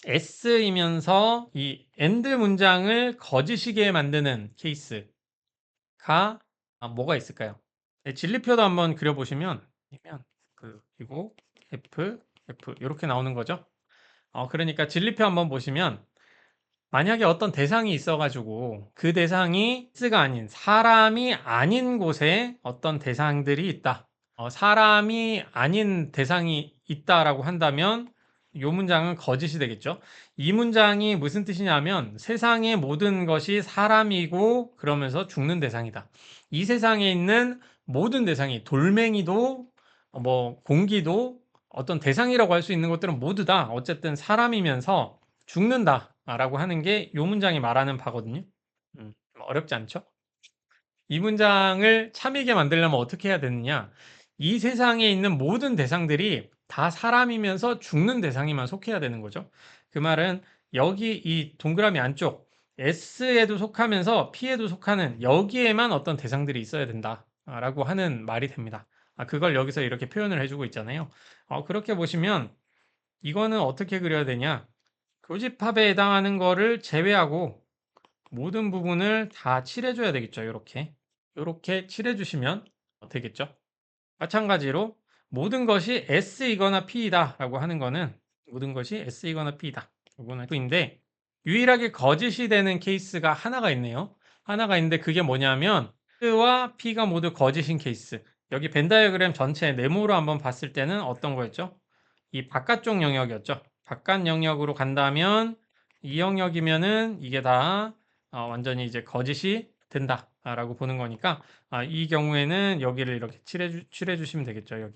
[SPEAKER 1] S이면서 이 and 문장을 거짓이게 만드는 케이스가 뭐가 있을까요? 네, 진리표도 한번 그려보시면 그리고 F 이렇게 나오는 거죠. 그러니까 진리표 한번 보시면 만약에 어떤 대상이 있어가지고 그 대상이 S가 아닌 사람이 아닌 곳에 어떤 대상들이 있다. 사람이 아닌 대상이 있다라고 한다면 이 문장은 거짓이 되겠죠. 이 문장이 무슨 뜻이냐면 세상의 모든 것이 사람이고 그러면서 죽는 대상이다. 이 세상에 있는 모든 대상이 돌멩이도 뭐 공기도 어떤 대상이라고 할 수 있는 것들은 모두 다 어쨌든 사람이면서 죽는다라고 하는 게 이 문장이 말하는 바거든요. 어렵지 않죠? 이 문장을 참이게 만들려면 어떻게 해야 되느냐? 이 세상에 있는 모든 대상들이 다 사람이면서 죽는 대상에만 속해야 되는 거죠. 그 말은 여기 이 동그라미 안쪽 S에도 속하면서 P에도 속하는 여기에만 어떤 대상들이 있어야 된다라고 하는 말이 됩니다. 그걸 여기서 이렇게 표현을 해주고 있잖아요. 그렇게 보시면 이거는 어떻게 그려야 되냐? 교집합에 해당하는 거를 제외하고 모든 부분을 다 칠해줘야 되겠죠. 이렇게 칠해주시면 되겠죠. 마찬가지로 모든 것이 S이거나 P이다 라고 하는 거는 모든 것이 S이거나 P이다. 이거는 F인데 유일하게 거짓이 되는 케이스가 하나가 있네요. 하나가 있는데 그게 뭐냐면 S와 P가 모두 거짓인 케이스. 여기 벤 다이어그램 전체 네모로 한번 봤을 때는 어떤 거였죠? 이 바깥쪽 영역이었죠. 바깥 영역으로 간다면 이 영역이면은 이게 다 완전히 이제 거짓이 된다라고 보는 거니까 이 경우에는 여기를 이렇게 칠해 주시면 되겠죠.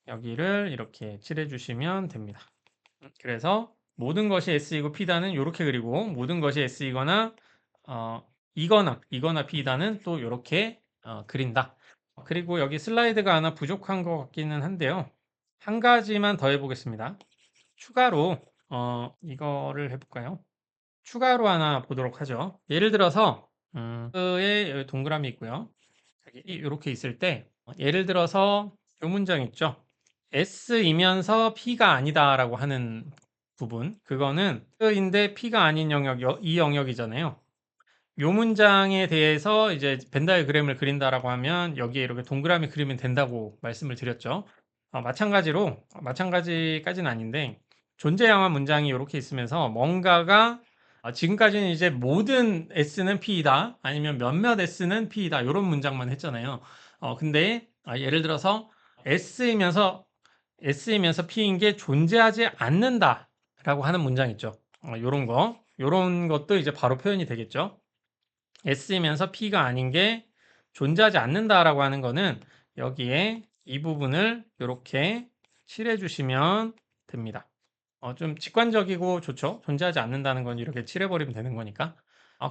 [SPEAKER 1] 여기를 이렇게 칠해 주시면 됩니다. 그래서 모든 것이 S이고 P다는 이렇게 그리고 모든 것이 S이거나 이거나 P다는 또 이렇게 그린다. 그리고 여기 슬라이드가 하나 부족한 것 같기는 한데요. 한 가지만 더 해보겠습니다. 추가로 이거를 해볼까요? 추가로 하나 보도록 하죠. 예를 들어서 의 동그라미 있고요. 이렇게 있을 때 예를 들어서 이 문장 있죠. S이면서 P가 아니다라고 하는 부분 그거는 S인데 P가 아닌 영역 이 영역이잖아요. 이 문장에 대해서 이제 벤 다이어그램을 그린다라고 하면 여기에 이렇게 동그라미 그리면 된다고 말씀을 드렸죠. 마찬가지까지는 아닌데 존재양화 문장이 이렇게 있으면서 뭔가가 지금까지는 이제 모든 S는 P이다 아니면 몇몇 S는 P이다 이런 문장만 했잖아요. 근데 예를 들어서 S이면서 P인 게 존재하지 않는다라고 하는 문장 있죠. 요런 것도 이제 바로 표현이 되겠죠. S이면서 P가 아닌 게 존재하지 않는다라고 하는 거는 여기에 이 부분을 이렇게 칠해 주시면 됩니다. 좀 직관적이고 좋죠. 존재하지 않는다는 건 이렇게 칠해버리면 되는 거니까.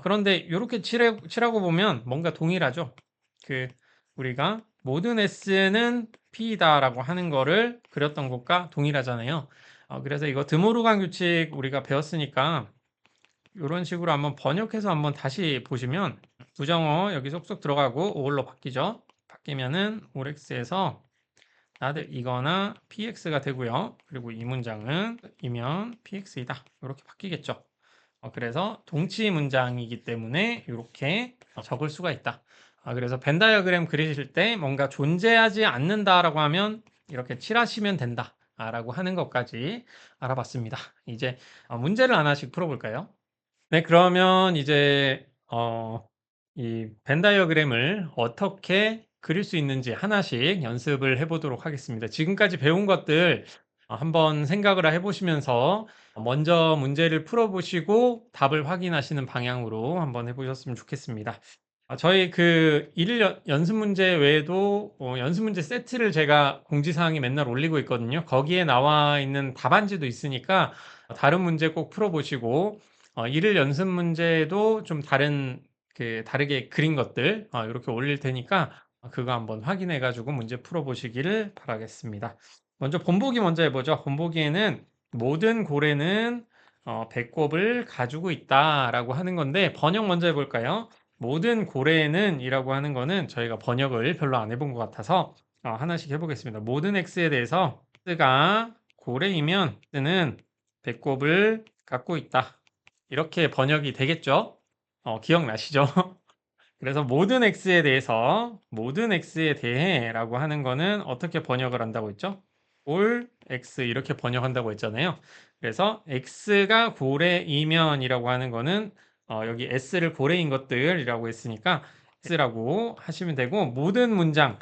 [SPEAKER 1] 그런데 이렇게 칠하고 보면 뭔가 동일하죠. 우리가 모든 S는 P다라고 하는 거를 그렸던 것과 동일하잖아요. 그래서 이거 드모르간 규칙 우리가 배웠으니까 이런 식으로 한번 번역해서 한번 다시 보시면 부정어 여기 쏙쏙 들어가고 all로 바뀌죠. 바뀌면은 allx에서 나들 이거나 px가 되고요. 그리고 이 문장은 이면 px이다. 이렇게 바뀌겠죠. 그래서 동치 문장이기 때문에 이렇게 적을 수가 있다. 그래서 벤 다이어그램 그리실 때 뭔가 존재하지 않는다라고 하면 이렇게 칠하시면 된다. 라고 하는 것까지 알아봤습니다. 이제 문제를 하나씩 풀어볼까요? 네, 그러면 이제 이 벤 다이어그램을 어떻게 그릴 수 있는지 하나씩 연습을 해보도록 하겠습니다. 지금까지 배운 것들 한번 생각을 해보시면서 먼저 문제를 풀어보시고 답을 확인하시는 방향으로 한번 해보셨으면 좋겠습니다. 저희 그 일일 연습 문제 외에도 연습 문제 세트를 제가 공지사항에 맨날 올리고 있거든요. 거기에 나와 있는 답안지도 있으니까 다른 문제 꼭 풀어보시고 일일 연습 문제도 좀 다르게 그린 것들 이렇게 올릴 테니까 그거 한번 확인해 가지고 문제 풀어보시기를 바라겠습니다. 먼저 본보기 먼저 해보죠. 본보기에는 모든 고래는 배꼽을 가지고 있다라고 하는 건데 번역 먼저 해볼까요? 모든 고래는 이라고 하는 거는 저희가 번역을 별로 안 해본 것 같아서 하나씩 해보겠습니다. 모든 x에 대해서 x가 고래이면 x는 배꼽을 갖고 있다. 이렇게 번역이 되겠죠? 기억나시죠? 그래서 모든 x에 대해 라고 하는 거는 어떻게 번역을 한다고 했죠? all x 이렇게 번역한다고 했잖아요. 그래서 x가 고래이면이라고 하는 거는 여기 s를 고래인 것들이라고 했으니까 x라고 하시면 되고 모든 문장은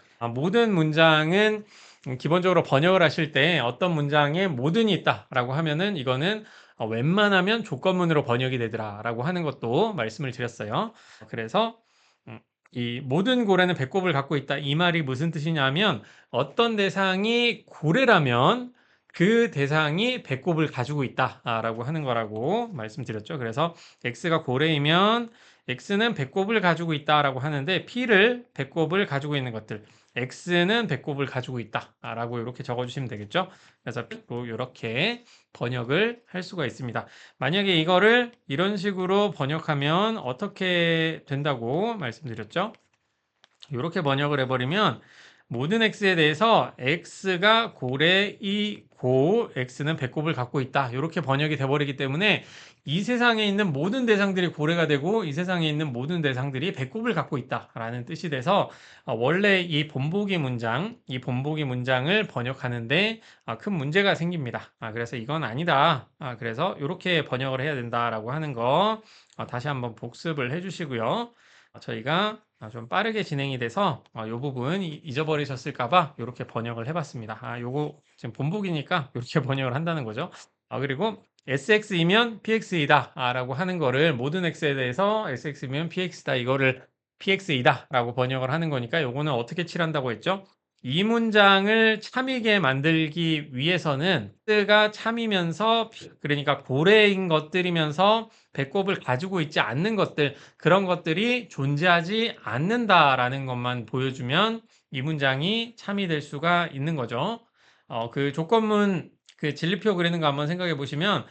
[SPEAKER 1] 기본적으로 번역을 하실 때 어떤 문장에 모든이 있다라고 하면은 이거는 웬만하면 조건문으로 번역이 되더라라고 하는 것도 말씀을 드렸어요. 그래서 이 모든 고래는 배꼽을 갖고 있다. 이 말이 무슨 뜻이냐면 어떤 대상이 고래라면 그 대상이 배꼽을 가지고 있다라고 하는 거라고 말씀드렸죠. 그래서 X가 고래이면 X는 배꼽을 가지고 있다라고 하는데 P를 배꼽을 가지고 있는 것들 X는 배꼽을 가지고 있다라고 이렇게 적어주시면 되겠죠. 그래서 P로 이렇게 번역을 할 수가 있습니다. 만약에 이거를 이런 식으로 번역하면 어떻게 된다고 말씀드렸죠? 이렇게 번역을 해버리면 모든 x에 대해서 x가 고래이고 x는 배꼽을 갖고 있다. 이렇게 번역이 돼버리기 때문에 이 세상에 있는 모든 대상들이 고래가 되고 이 세상에 있는 모든 대상들이 배꼽을 갖고 있다라는 뜻이 돼서 원래 이 본보기 문장을 번역하는데 큰 문제가 생깁니다. 그래서 이건 아니다. 그래서 이렇게 번역을 해야 된다라고 하는 거 다시 한번 복습을 해주시고요. 저희가 좀 빠르게 진행이 돼서 이 부분 잊어버리셨을까봐 이렇게 번역을 해봤습니다. 요거 지금 본보기니까 이렇게 번역을 한다는 거죠. 그리고 SX이면 PX이다 라고 하는 거를 모든 X에 대해서 SX이면 PX다 이거를 PX이다 라고 번역을 하는 거니까 요거는 어떻게 칠한다고 했죠? 이 문장을 참이게 만들기 위해서는 X가 참이면서 그러니까 고래인 것들이면서 배꼽을 가지고 있지 않는 것들 그런 것들이 존재하지 않는다라는 것만 보여주면 이 문장이 참이 될 수가 있는 거죠. 그 조건문 그 진리표 그리는 거 한번 생각해 보시면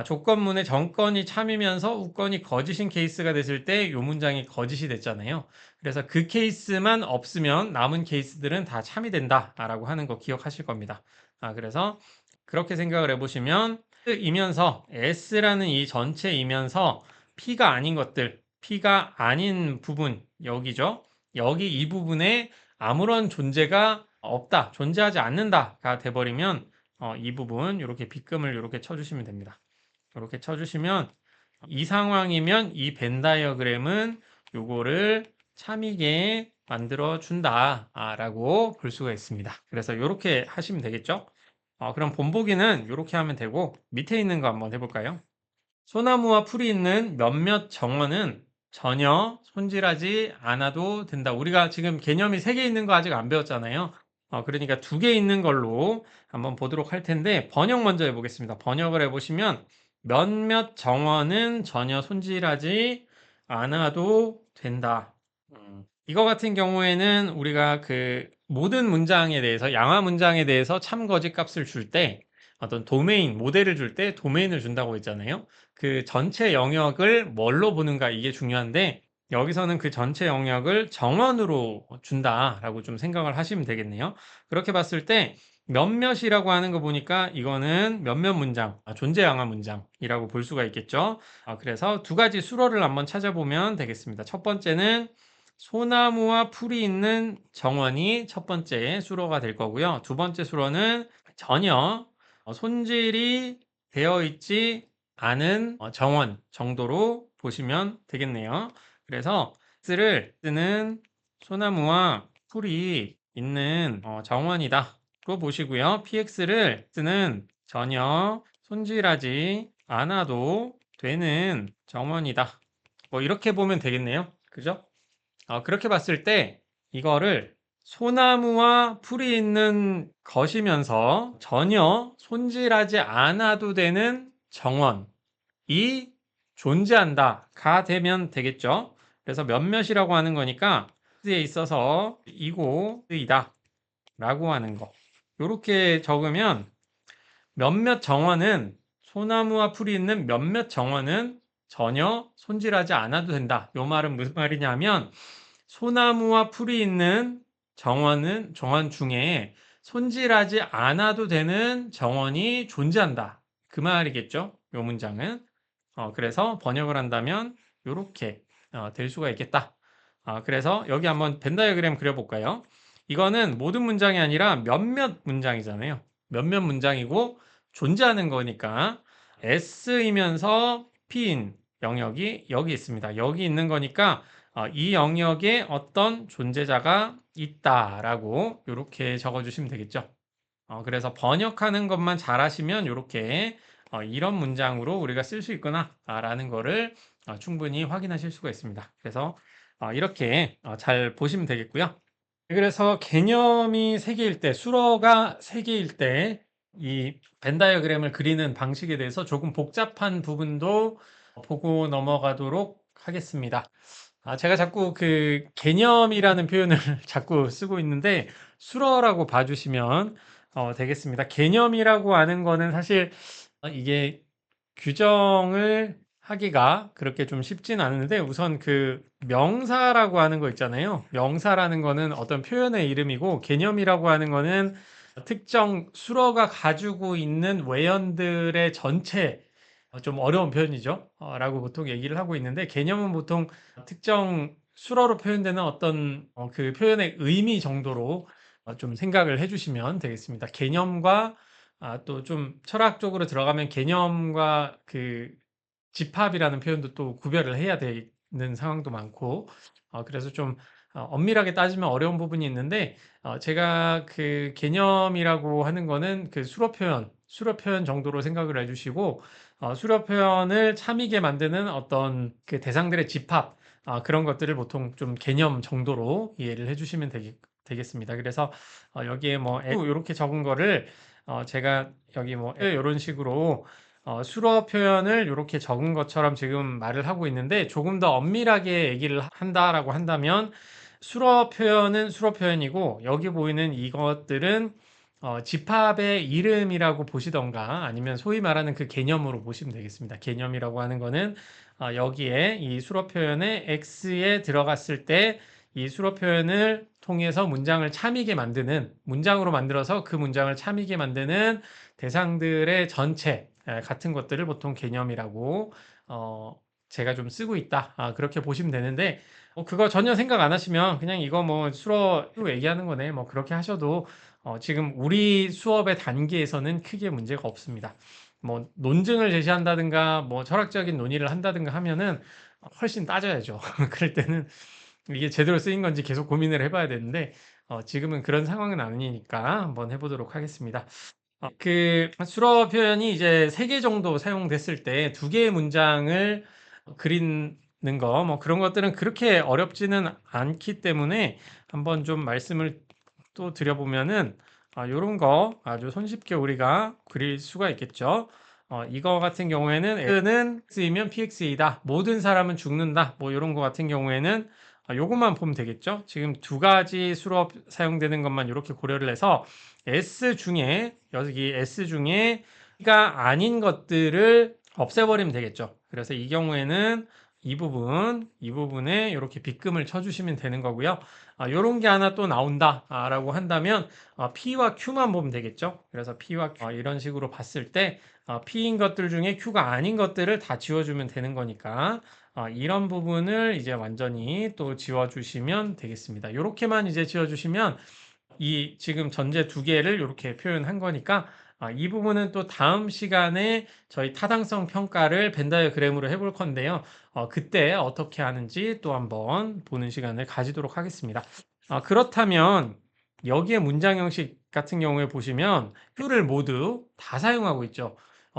[SPEAKER 1] 조건문의 정건이 참이면서 우건이 거짓인 케이스가 됐을 때 이 문장이 거짓이 됐잖아요. 그래서 그 케이스만 없으면 남은 케이스들은 다 참이 된다라고 하는 거 기억하실 겁니다. 그래서 그렇게 생각을 해보시면 이면서 S라는 이 전체이면서 P가 아닌 것들, P가 아닌 부분 여기죠. 여기 이 부분에 아무런 존재가 없다, 존재하지 않는다가 돼버리면 이 부분 이렇게 빗금을 이렇게 쳐주시면 됩니다. 이렇게 쳐주시면 이 상황이면 이 벤 다이어그램은 요거를 참이게 만들어 준다라고 볼 수가 있습니다. 그래서 이렇게 하시면 되겠죠. 그럼 본보기는 이렇게 하면 되고 밑에 있는 거 한번 해볼까요? 소나무와 풀이 있는 몇몇 정원은 전혀 손질하지 않아도 된다. 우리가 지금 개념이 3개 있는 거 아직 안 배웠잖아요. 그러니까 2개 있는 걸로 한번 보도록 할 텐데 번역 먼저 해보겠습니다. 번역을 해보시면 몇몇 정원은 전혀 손질하지 않아도 된다. 이거 같은 경우에는 우리가 그 모든 문장에 대해서 양화 문장에 대해서 참 거짓 값을 줄 때 어떤 도메인, 모델을 줄 때 도메인을 준다고 했잖아요. 그 전체 영역을 뭘로 보는가 이게 중요한데 여기서는 그 전체 영역을 정원으로 준다라고 좀 생각을 하시면 되겠네요. 그렇게 봤을 때 몇몇이라고 하는 거 보니까 이거는 몇몇 문장, 존재 양화 문장이라고 볼 수가 있겠죠. 그래서 두 가지 수로를 한번 찾아보면 되겠습니다. 첫 번째는 소나무와 풀이 있는 정원이 첫 번째 수로가 될 거고요. 두 번째 수로는 전혀 손질이 되어 있지 않은 정원 정도로 보시면 되겠네요. 그래서 X를 쓰는 소나무와 풀이 있는 정원이다. 고 보시고요. PX를 쓰는 전혀 손질하지 않아도 되는 정원이다. 뭐 이렇게 보면 되겠네요. 그죠? 그렇게 봤을 때 이거를 소나무와 풀이 있는 것이면서 전혀 손질하지 않아도 되는 정원이 존재한다가 되면 되겠죠. 그래서 몇몇이라고 하는 거니까 에 있어서 이곳이다 라고 하는 거. 이렇게 적으면 몇몇 정원은 소나무와 풀이 있는 몇몇 정원은 전혀 손질하지 않아도 된다. 이 말은 무슨 말이냐면 소나무와 풀이 있는 정원 중에 손질하지 않아도 되는 정원이 존재한다. 그 말이겠죠. 이 문장은. 그래서 번역을 한다면 이렇게 될 수가 있겠다. 그래서 여기 한번 벤 다이어그램 그려볼까요? 이거는 모든 문장이 아니라 몇몇 문장이잖아요. 몇몇 문장이고 존재하는 거니까 S이면서 P인 영역이 여기 있습니다. 여기 있는 거니까 이 영역에 어떤 존재자가 있다라고 이렇게 적어주시면 되겠죠. 그래서 번역하는 것만 잘 하시면 이렇게 이런 문장으로 우리가 쓸 수 있구나라는 거를 충분히 확인하실 수가 있습니다. 그래서 이렇게 잘 보시면 되겠고요. 그래서 개념이 세 개일 때, 수로가 세 개일 때 이 벤 다이어그램을 그리는 방식에 대해서 조금 복잡한 부분도 보고 넘어가도록 하겠습니다. 제가 자꾸 그 개념이라는 표현을 자꾸 쓰고 있는데 수로라고 봐주시면 되겠습니다. 개념이라고 하는 거는 사실 이게 규정을 하기가 그렇게 좀 쉽진 않은데 우선 그 명사라고 하는 거 있잖아요. 명사라는 거는 어떤 표현의 이름이고 개념이라고 하는 거는 특정 수로가 가지고 있는 외연들의 전체 좀 어려운 표현이죠. 라고 보통 얘기를 하고 있는데 개념은 보통 특정 수로로 표현되는 어떤 그 표현의 의미 정도로 좀 생각을 해주시면 되겠습니다. 개념과 또 좀 철학적으로 들어가면 개념과 그 집합이라는 표현도 또 구별을 해야 되는 상황도 많고, 그래서 좀 엄밀하게 따지면 어려운 부분이 있는데, 제가 그 개념이라고 하는 거는 그 수로 표현 정도로 생각을 해주시고, 수로 표현을 참이게 만드는 어떤 그 대상들의 집합, 그런 것들을 보통 좀 개념 정도로 이해를 해주시면 되겠습니다. 그래서 여기에 뭐 이렇게 적은 거를 제가 여기 뭐 이런 식으로 수로 표현을 이렇게 적은 것처럼 지금 말을 하고 있는데 조금 더 엄밀하게 얘기를 한다라고 한다면 수로 표현은 수로 표현이고 여기 보이는 이것들은 집합의 이름이라고 보시던가 아니면 소위 말하는 그 개념으로 보시면 되겠습니다. 개념이라고 하는 거는 여기에 이 수로 표현에 X에 들어갔을 때 이 수로 표현을 통해서 문장을 참이게 만드는 문장으로 만들어서 그 문장을 참이게 만드는 대상들의 전체 같은 것들을 보통 개념이라고 제가 좀 쓰고 있다. 그렇게 보시면 되는데 그거 전혀 생각 안 하시면 그냥 이거 뭐 수로 얘기하는 거네. 뭐 그렇게 하셔도 지금 우리 수업의 단계에서는 크게 문제가 없습니다. 뭐 논증을 제시한다든가 뭐 철학적인 논의를 한다든가 하면은 훨씬 따져야죠. 그럴 때는 이게 제대로 쓰인 건지 계속 고민을 해봐야 되는데 지금은 그런 상황은 아니니까 한번 해보도록 하겠습니다. 그 수로 표현이 이제 3개 정도 사용됐을 때 2개의 문장을 그리는 거, 뭐 그런 것들은 그렇게 어렵지는 않기 때문에 한번 좀 말씀을 또 드려보면은 요런 거 아주 손쉽게 우리가 그릴 수가 있겠죠. 이거 같은 경우에는 X는 X이면 PX이다. 모든 사람은 죽는다. 뭐 이런 거 같은 경우에는 요것만 보면 되겠죠. 지금 두 가지 수로 사용되는 것만 이렇게 고려를 해서 S 중에 여기 S 중에 가 아닌 것들을 없애버리면 되겠죠. 그래서 이 경우에는 이 부분에 이렇게 빗금을 쳐주시면 되는 거고요. 요런 게 하나 또 나온다 라고 한다면 P와 Q만 보면 되겠죠. 그래서 P와 Q 이런 식으로 봤을 때 P인 것들 중에 Q가 아닌 것들을 다 지워주면 되는 거니까 이런 부분을 이제 완전히 또 지워주시면 되겠습니다. 이렇게만 이제 지워주시면 이 지금 전제 두 개를 이렇게 표현한 거니까 이 부분은 또 다음 시간에 저희 타당성 평가를 벤 다이어그램으로 해볼 건데요. 그때 어떻게 하는지 또 한번 보는 시간을 가지도록 하겠습니다. 그렇다면 여기에 문장 형식 같은 경우에 보시면 Q를 모두 다 사용하고 있죠.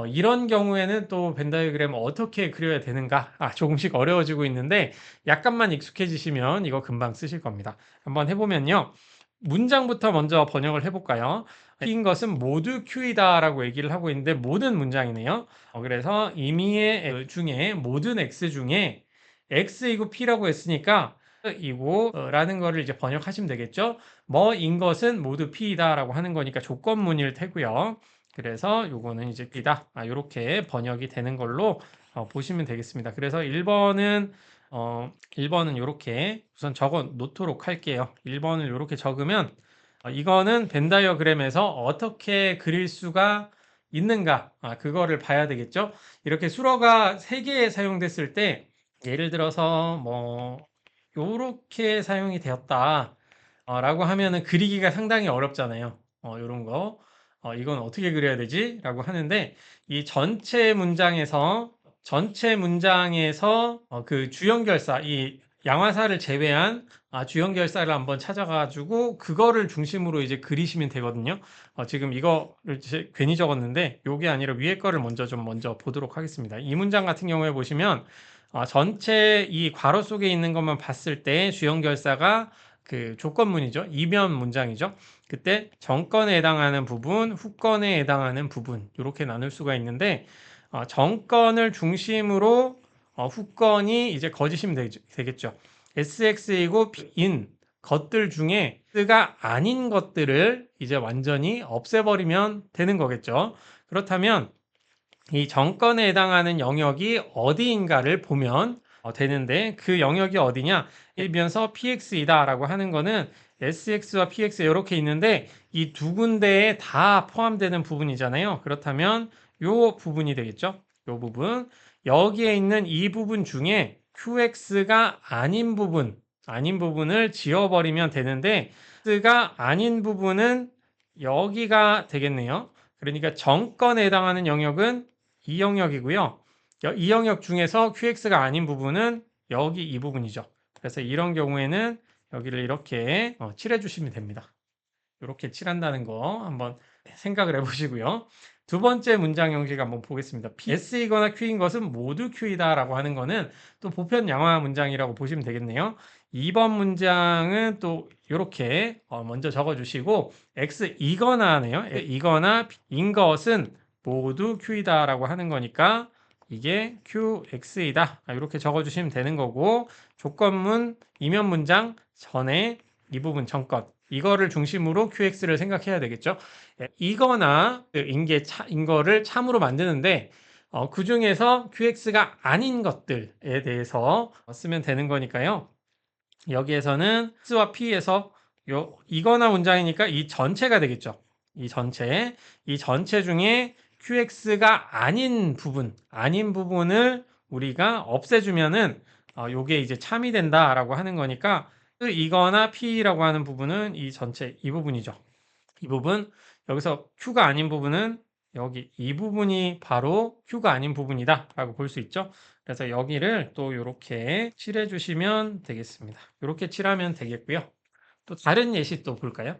[SPEAKER 1] 이런 경우에는 또 벤 다이어그램 어떻게 그려야 되는가 조금씩 어려워지고 있는데 약간만 익숙해지시면 이거 금방 쓰실 겁니다. 한번 해보면요. 문장부터 먼저 번역을 해볼까요? P인 것은 모두 Q이다라고 얘기를 하고 있는데 모든 문장이네요. 그래서 임의의 중에 모든 X 중에 X이고 P라고 했으니까 이고 라는 거를 이제 번역하시면 되겠죠. 뭐인 것은 모두 P이다라고 하는 거니까 조건문일 테고요. 그래서 요거는 이제 P다. 이렇게 번역이 되는 걸로 보시면 되겠습니다. 그래서 1번은 이렇게 우선 적어 놓도록 할게요. 1번을 이렇게 적으면 이거는 벤 다이어그램에서 어떻게 그릴 수가 있는가 그거를 봐야 되겠죠. 이렇게 수로가 3개 사용됐을 때 예를 들어서 뭐 요렇게 사용이 되었다 라고 하면은 그리기가 상당히 어렵잖아요. 요런 거 이건 어떻게 그려야 되지? 라고 하는데 이 전체 문장에서 그 주연결사 이 양화사를 제외한 주연결사를 한번 찾아가지고 그거를 중심으로 이제 그리시면 되거든요. 지금 이거를 괜히 적었는데 요게 아니라 위에 거를 먼저 보도록 하겠습니다. 이 문장 같은 경우에 보시면 전체 이 괄호 속에 있는 것만 봤을 때 주연결사가 그 조건문이죠. 이면 문장이죠. 그때 정건에 해당하는 부분, 후건에 해당하는 부분 이렇게 나눌 수가 있는데 정건을 중심으로 후건이 이제 거짓이면 되겠죠. SX이고 P인 것들 중에 X가 아닌 것들을 이제 완전히 없애버리면 되는 거겠죠. 그렇다면 이 정건에 해당하는 영역이 어디인가를 보면 되는데 그 영역이 어디냐? 일면서 PX이다라고 하는 거는 SX와 PX 이렇게 있는데 이 두 군데에 다 포함되는 부분이잖아요. 그렇다면 요 부분이 되겠죠. 요 부분. 여기에 있는 이 부분 중에 QX가 아닌 부분을 지워버리면 되는데 X가 아닌 부분은 여기가 되겠네요. 그러니까 정건에 해당하는 영역은 이 영역이고요. 이 영역 중에서 QX가 아닌 부분은 여기 이 부분이죠. 그래서 이런 경우에는 여기를 이렇게 칠해 주시면 됩니다. 이렇게 칠한다는 거 한번 생각을 해보시고요. 두 번째 문장 형식 한번 보겠습니다. S이거나 Q인 것은 모두 Q이다 라고 하는 거는 또 보편 양화 문장이라고 보시면 되겠네요. 2번 문장은 또 이렇게 먼저 적어주시고 X이거나 하네요. 이거나 인 것은 모두 Q이다 라고 하는 거니까 이게 QX이다. 이렇게 적어주시면 되는 거고 조건문 이면 문장 전에 이 부분 정건 이거를 중심으로 QX를 생각해야 되겠죠. 이거나 인거를 참으로 만드는데 그 중에서 QX가 아닌 것들에 대해서 쓰면 되는 거니까요. 여기에서는 X와 P에서 이거나 문장이니까 이 전체가 되겠죠. 이 전체 중에 QX가 아닌 부분을 우리가 없애주면은 요게 이제 참이 된다라고 하는 거니까 이거나 P라고 하는 부분은 이 전체 이 부분이죠. 이 부분 여기서 Q가 아닌 부분은 여기 이 부분이 바로 Q가 아닌 부분이다 라고 볼 수 있죠. 그래서 여기를 또 이렇게 칠해 주시면 되겠습니다. 이렇게 칠하면 되겠고요. 또 다른 예시 또 볼까요?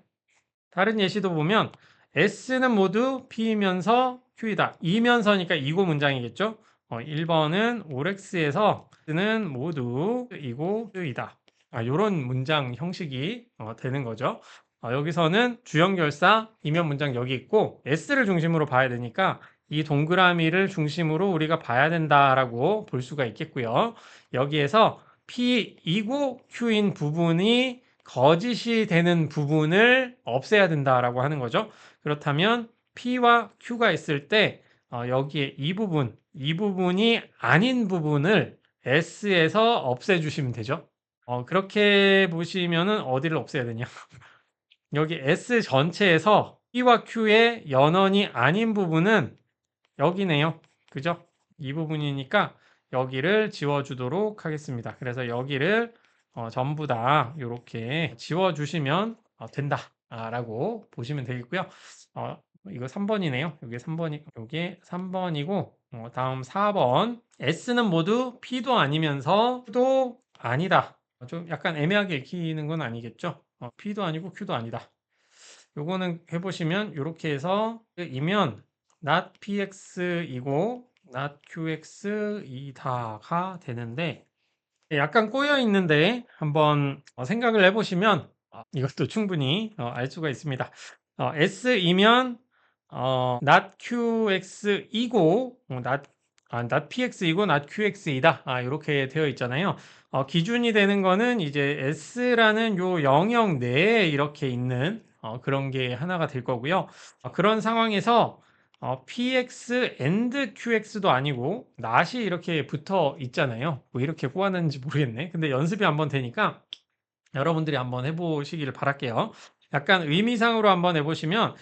[SPEAKER 1] 다른 예시도 보면 S는 모두 P이면서 Q이다. 이면서니까 이고 문장이겠죠. 1번은 OX에서 S는 모두 이고 Q이다. 이런 문장 형식이 되는 거죠. 여기서는 주연결사 이면 문장 여기 있고 S를 중심으로 봐야 되니까 이 동그라미를 중심으로 우리가 봐야 된다라고 볼 수가 있겠고요. 여기에서 P이고 Q인 부분이 거짓이 되는 부분을 없애야 된다라고 하는 거죠. 그렇다면 P와 Q가 있을 때 여기에 이 부분이 아닌 부분을 S에서 없애주시면 되죠. 그렇게 보시면은 어디를 없애야 되냐? 여기 S 전체에서 P와 Q의 연원이 아닌 부분은 여기네요. 그죠? 이 부분이니까 여기를 지워주도록 하겠습니다. 그래서 여기를 전부 다 이렇게 지워주시면 된다. 라고 보시면 되겠고요. 이거 3번이네요. 이게 3번이, 이게 3번이고, 다음 4번. S는 모두 P도 아니면서 Q도 아니다. 좀 약간 애매하게 읽히는 건 아니겠죠? P도 아니고 Q도 아니다. 요거는 해보시면 이렇게 해서 이면 not px이고 not qx이다가 되는데 약간 꼬여 있는데 한번 생각을 해보시면 이것도 충분히 알 수가 있습니다. s이면 not qx이고 not px이고 not qx이다. 이렇게 되어 있잖아요. 기준이 되는 거는 이제 s라는 요 영역 내에 이렇게 있는 그런 게 하나가 될 거고요. 그런 상황에서 px and qx도 아니고 not이 이렇게 붙어 있잖아요. 왜 이렇게 꼬았는지 모르겠네. 근데 연습이 한번 되니까 여러분들이 한번 해보시기를 바랄게요. 약간 의미상으로 한번 해보시면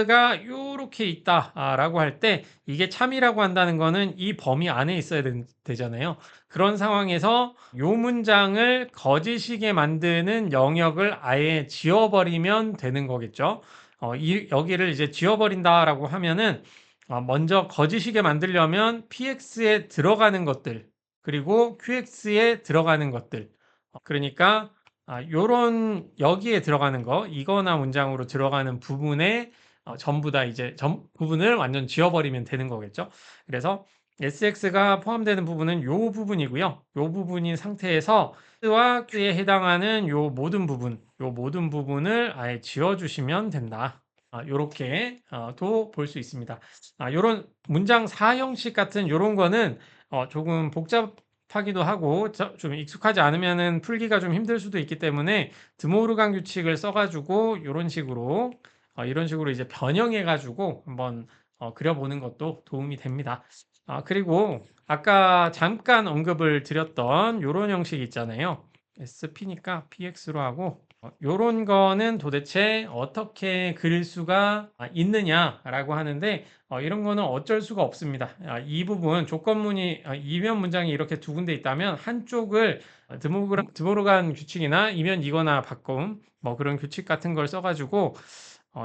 [SPEAKER 1] 가 요렇게 있다라고 할 때 이게 참이라고 한다는 거는 이 범위 안에 있어야 되잖아요. 그런 상황에서 요 문장을 거짓이게 만드는 영역을 아예 지워버리면 되는 거겠죠. 여기를 이제 지워버린다라고 하면은 먼저 거짓이게 만들려면 px에 들어가는 것들 그리고 qx에 들어가는 것들 그러니까 요런 여기에 들어가는 거 이거나 문장으로 들어가는 부분에 전부 다 이제 부분을 완전 지워버리면 되는 거겠죠. 그래서 SX가 포함되는 부분은 요 부분이고요. 요 부분인 상태에서 S와 Q에 해당하는 요 모든 부분을 아예 지워주시면 된다. 요렇게 도 볼 수 있습니다. 요런 문장 사형식 같은 요런 거는 조금 복잡하기도 하고 좀 익숙하지 않으면은 풀기가 좀 힘들 수도 있기 때문에 드모르간 규칙을 써가지고 이런 식으로 이제 변형해가지고 한번 그려보는 것도 도움이 됩니다. 그리고 아까 잠깐 언급을 드렸던 요런 형식 있잖아요. SP니까 PX로 하고 요런 거는 도대체 어떻게 그릴 수가 있느냐라고 하는데 이런 거는 어쩔 수가 없습니다. 이 부분 조건문이 이면 문장이 이렇게 두 군데 있다면 한쪽을 드모르간 규칙이나 이면 이거나 바꿈 뭐 그런 규칙 같은 걸 써가지고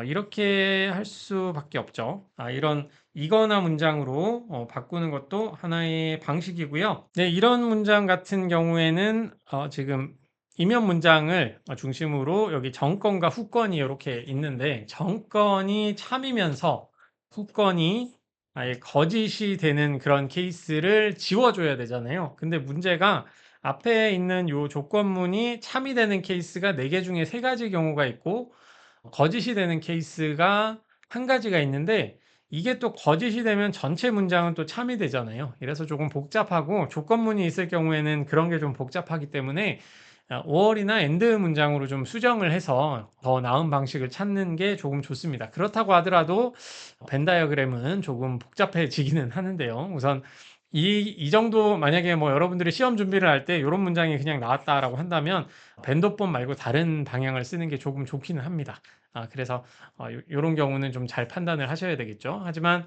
[SPEAKER 1] 이렇게 할 수밖에 없죠. 이런 이거나 문장으로 바꾸는 것도 하나의 방식이고요. 네, 이런 문장 같은 경우에는 지금 이면 문장을 중심으로 여기 정건과 후건이 이렇게 있는데 정건이 참이면서 후건이 아예 거짓이 되는 그런 케이스를 지워줘야 되잖아요. 근데 문제가 앞에 있는 요 조건문이 참이 되는 케이스가 4개 중에 3가지 경우가 있고 거짓이 되는 케이스가 한 가지가 있는데 이게 또 거짓이 되면 전체 문장은 또 참이 되잖아요. 이래서 조금 복잡하고 조건문이 있을 경우에는 그런 게 좀 복잡하기 때문에 5월이나 엔드 문장으로 좀 수정을 해서 더 나은 방식을 찾는 게 조금 좋습니다. 그렇다고 하더라도 벤 다이어그램은 조금 복잡해지기는 하는데요. 우선 이 정도 만약에 뭐 여러분들이 시험 준비를 할 때 이런 문장이 그냥 나왔다라고 한다면 벤도법 말고 다른 방향을 쓰는 게 조금 좋기는 합니다. 그래서 이런 경우는 좀 잘 판단을 하셔야 되겠죠. 하지만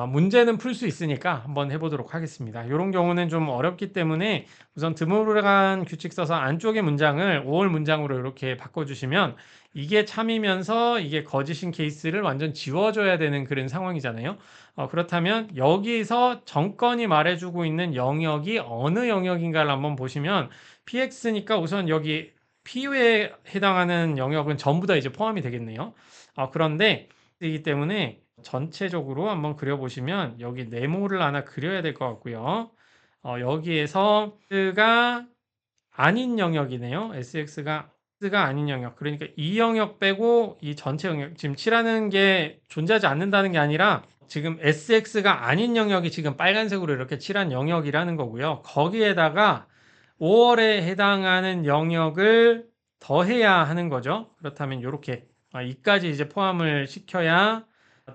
[SPEAKER 1] 문제는 풀 수 있으니까 한번 해보도록 하겠습니다. 이런 경우는 좀 어렵기 때문에 우선 드모르간 규칙 써서 안쪽의 문장을 5월 문장으로 이렇게 바꿔주시면 이게 참이면서 이게 거짓인 케이스를 완전 지워줘야 되는 그런 상황이잖아요. 그렇다면 여기서 정건이 말해주고 있는 영역이 어느 영역인가를 한번 보시면 PX니까 우선 여기 PU에 해당하는 영역은 전부 다 이제 포함이 되겠네요. 그런데 이기 때문에 전체적으로 한번 그려보시면 여기 네모를 하나 그려야 될 것 같고요. 여기에서 X가 아닌 영역이네요. SX가 아닌 영역. 그러니까 이 영역 빼고 이 전체 영역. 지금 칠하는 게 존재하지 않는다는 게 아니라 지금 SX가 아닌 영역이 지금 빨간색으로 이렇게 칠한 영역이라는 거고요. 거기에다가 5월에 해당하는 영역을 더해야 하는 거죠. 그렇다면 이렇게 이까지 이제 포함을 시켜야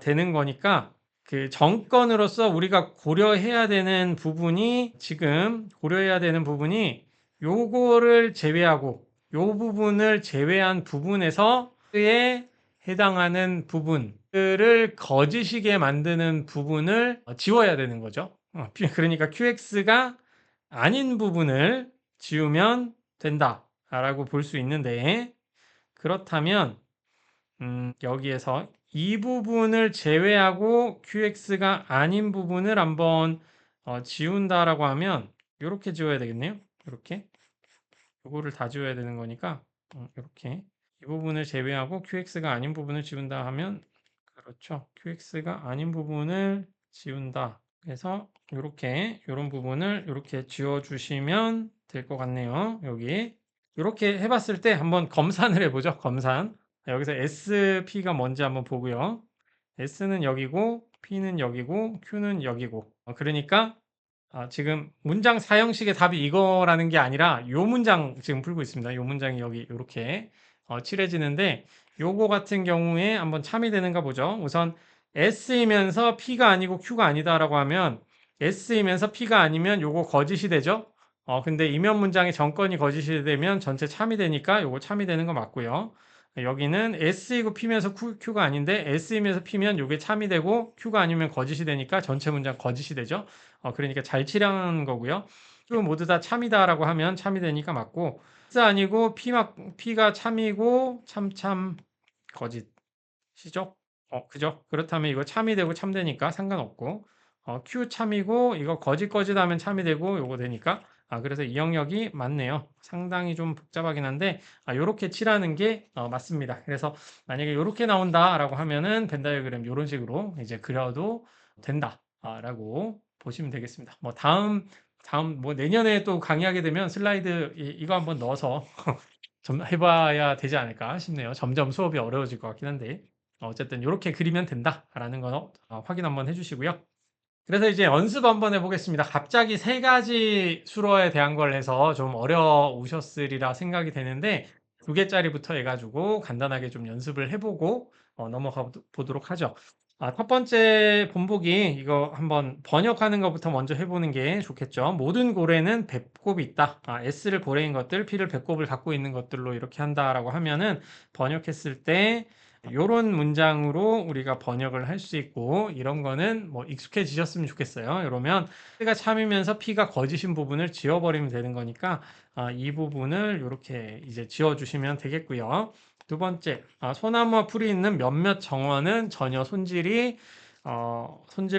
[SPEAKER 1] 되는 거니까 그 정건으로서 우리가 고려해야 되는 부분이 지금 고려해야 되는 부분이 요거를 제외하고 요 부분을 제외한 부분에서에 해당하는 부분들을 거짓이게 만드는 부분을 지워야 되는 거죠. 그러니까 QX가 아닌 부분을 지우면 된다라고 볼 수 있는데 그렇다면 여기에서 이 부분을 제외하고 QX가 아닌 부분을 한번 지운다라고 하면 이렇게 지워야 되겠네요. 이렇게 이거를 다 지워야 되는 거니까 이렇게 이 부분을 제외하고 QX가 아닌 부분을 지운다 하면 그렇죠. QX가 아닌 부분을 지운다. 그래서 이렇게 이런 부분을 이렇게 지워주시면 될 것 같네요. 여기 이렇게 해봤을 때 한번 검산을 해보죠. 검산. 여기서 SP가 뭔지 한번 보고요. S는 여기고 P는 여기고 Q는 여기고 그러니까 지금 문장 사형식의 답이 이거라는 게 아니라 요 문장 지금 풀고 있습니다. 요 문장이 여기 이렇게 칠해지는데 요거 같은 경우에 한번 참이 되는가 보죠. 우선 S이면서 P가 아니고 Q가 아니다라고 하면 S이면서 P가 아니면 요거 거짓이 되죠. 근데 이면 문장의 정건이 거짓이 되면 전체 참이 되니까 요거 참이 되는 거 맞고요. 여기는 S이고 P면서 Q가 아닌데 S이면서 P면 요게 참이 되고 Q가 아니면 거짓이 되니까 전체 문장 거짓이 되죠. 그러니까 잘 칠하는 거고요. Q 모두 다 참이다라고 하면 참이 되니까 맞고 X 아니고 P가 참이고 참 거짓이죠. 그죠? 그렇다면 이거 참이 되고 참되니까 상관없고 Q 참이고 이거 거짓하면 참이 되고 요거 되니까 그래서 이 영역이 맞네요. 상당히 좀 복잡하긴 한데 요렇게 칠하는 게 맞습니다. 그래서 만약에 요렇게 나온다라고 하면은 벤 다이어그램 요런 식으로 이제 그려도 된다라고 보시면 되겠습니다. 뭐 다음 뭐 내년에 또 강의하게 되면 슬라이드 이거 한번 넣어서 좀 해봐야 되지 않을까 싶네요. 점점 수업이 어려워질 것 같긴 한데 어쨌든 이렇게 그리면 된다라는 거 확인 한번 해주시고요. 그래서 이제 연습 한번 해보겠습니다. 갑자기 세 가지 수로에 대한 걸 해서 좀 어려우셨으리라 생각이 되는데 두 개짜리부터 해가지고 간단하게 좀 연습을 해보고 넘어가 보도록 하죠. 첫 번째 본보기 이거 한번 번역하는 것부터 먼저 해보는 게 좋겠죠. 모든 고래는 배꼽이 있다. S를 고래인 것들, P를 배꼽을 갖고 있는 것들로 이렇게 한다라고 하면은 번역했을 때 요런 문장으로 우리가 번역을 할 수 있고 이런 거는 뭐 익숙해지셨으면 좋겠어요. 이러면 P가 참이면서 P가 거짓인 부분을 지워버리면 되는 거니까 이 부분을 이렇게 이제 지워주시면 되겠고요. 두 번째, 소나무와 풀이 있는 몇몇 정원은 전혀 손질을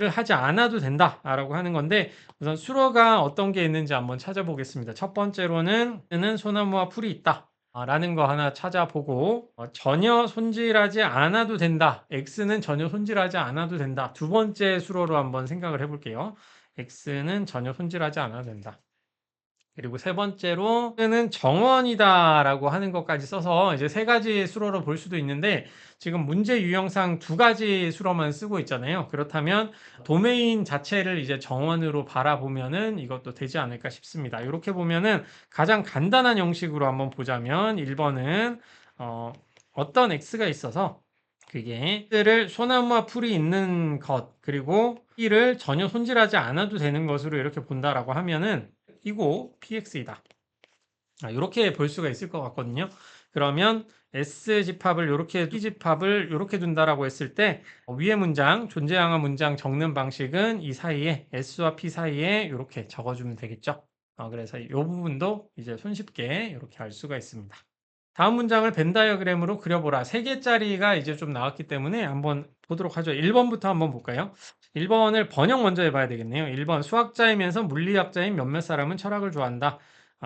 [SPEAKER 1] 하지 않아도 된다라고 하는 건데 우선 수로가 어떤 게 있는지 한번 찾아보겠습니다. 첫 번째로는 소나무와 풀이 있다. 라는 거 하나 찾아보고 전혀 손질하지 않아도 된다. X는 전혀 손질하지 않아도 된다. 두 번째 수로로 한번 생각을 해볼게요. X는 전혀 손질하지 않아도 된다. 그리고 세 번째로는 정원이다라고 하는 것까지 써서 이제 세 가지 수로로 볼 수도 있는데 지금 문제 유형상 두 가지 수로만 쓰고 있잖아요. 그렇다면 도메인 자체를 이제 정원으로 바라보면은 이것도 되지 않을까 싶습니다. 이렇게 보면은 가장 간단한 형식으로 한번 보자면 1번은 어떤 X가 있어서 그게 를 소나무와 풀이 있는 것 그리고 P를 전혀 손질하지 않아도 되는 것으로 이렇게 본다라고 하면은 이고 PX이다. 이렇게 볼 수가 있을 것 같거든요. 그러면 S 집합을 이렇게 P 집합을 이렇게 둔다라고 했을 때 위의 문장 존재항의 문장 적는 방식은 이 사이에 S와 P 사이에 이렇게 적어주면 되겠죠. 그래서 이 부분도 이제 손쉽게 이렇게 알 수가 있습니다. 다음 문장을 벤 다이어그램으로 그려보라. 3개짜리가 이제 좀 나왔기 때문에 한번 보도록 하죠. 1번부터 한번 볼까요? 1번을 번역 먼저 해봐야 되겠네요. 1번 수학자이면서 물리학자인 몇몇 사람은 철학을 좋아한다.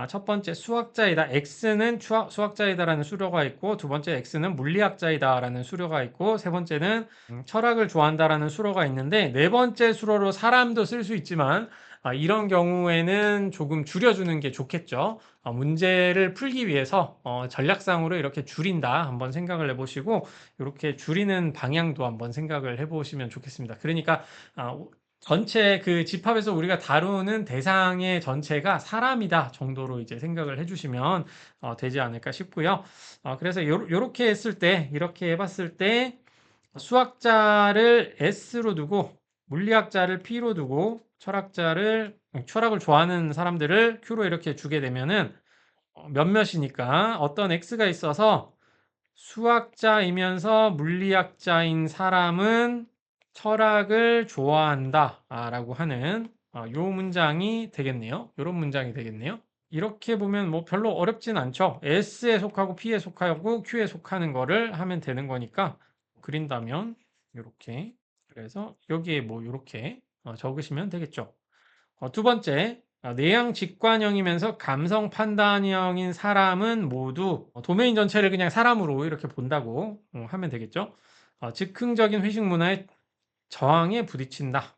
[SPEAKER 1] 첫 번째 수학자이다. X는 수학자이다라는 수료가 있고 두 번째 X는 물리학자이다라는 수료가 있고 세 번째는 철학을 좋아한다라는 수료가 있는데 네 번째 수로로 사람도 쓸 수 있지만 이런 경우에는 조금 줄여주는 게 좋겠죠. 문제를 풀기 위해서 전략상으로 이렇게 줄인다 한번 생각을 해보시고 이렇게 줄이는 방향도 한번 생각을 해보시면 좋겠습니다. 그러니까 전체 그 집합에서 우리가 다루는 대상의 전체가 사람이다 정도로 이제 생각을 해주시면 되지 않을까 싶고요. 그래서 요렇게 했을 때, 이렇게 해봤을 때 수학자를 S로 두고 물리학자를 P로 두고 철학을 좋아하는 사람들을 Q로 이렇게 주게 되면은 몇몇이니까 어떤 X가 있어서 수학자이면서 물리학자인 사람은 철학을 좋아한다 라고 하는 요 문장이 되겠네요. 요런 문장이 되겠네요. 이렇게 보면 뭐 별로 어렵진 않죠. S에 속하고 P에 속하고 Q에 속하는 거를 하면 되는 거니까 그린다면 이렇게 그래서 여기에 뭐 이렇게 적으시면 되겠죠. 두 번째, 내향 직관형이면서 감성 판단형인 사람은 모두 도메인 전체를 그냥 사람으로 이렇게 본다고 하면 되겠죠. 즉흥적인 회식 문화에 저항에 부딪힌다.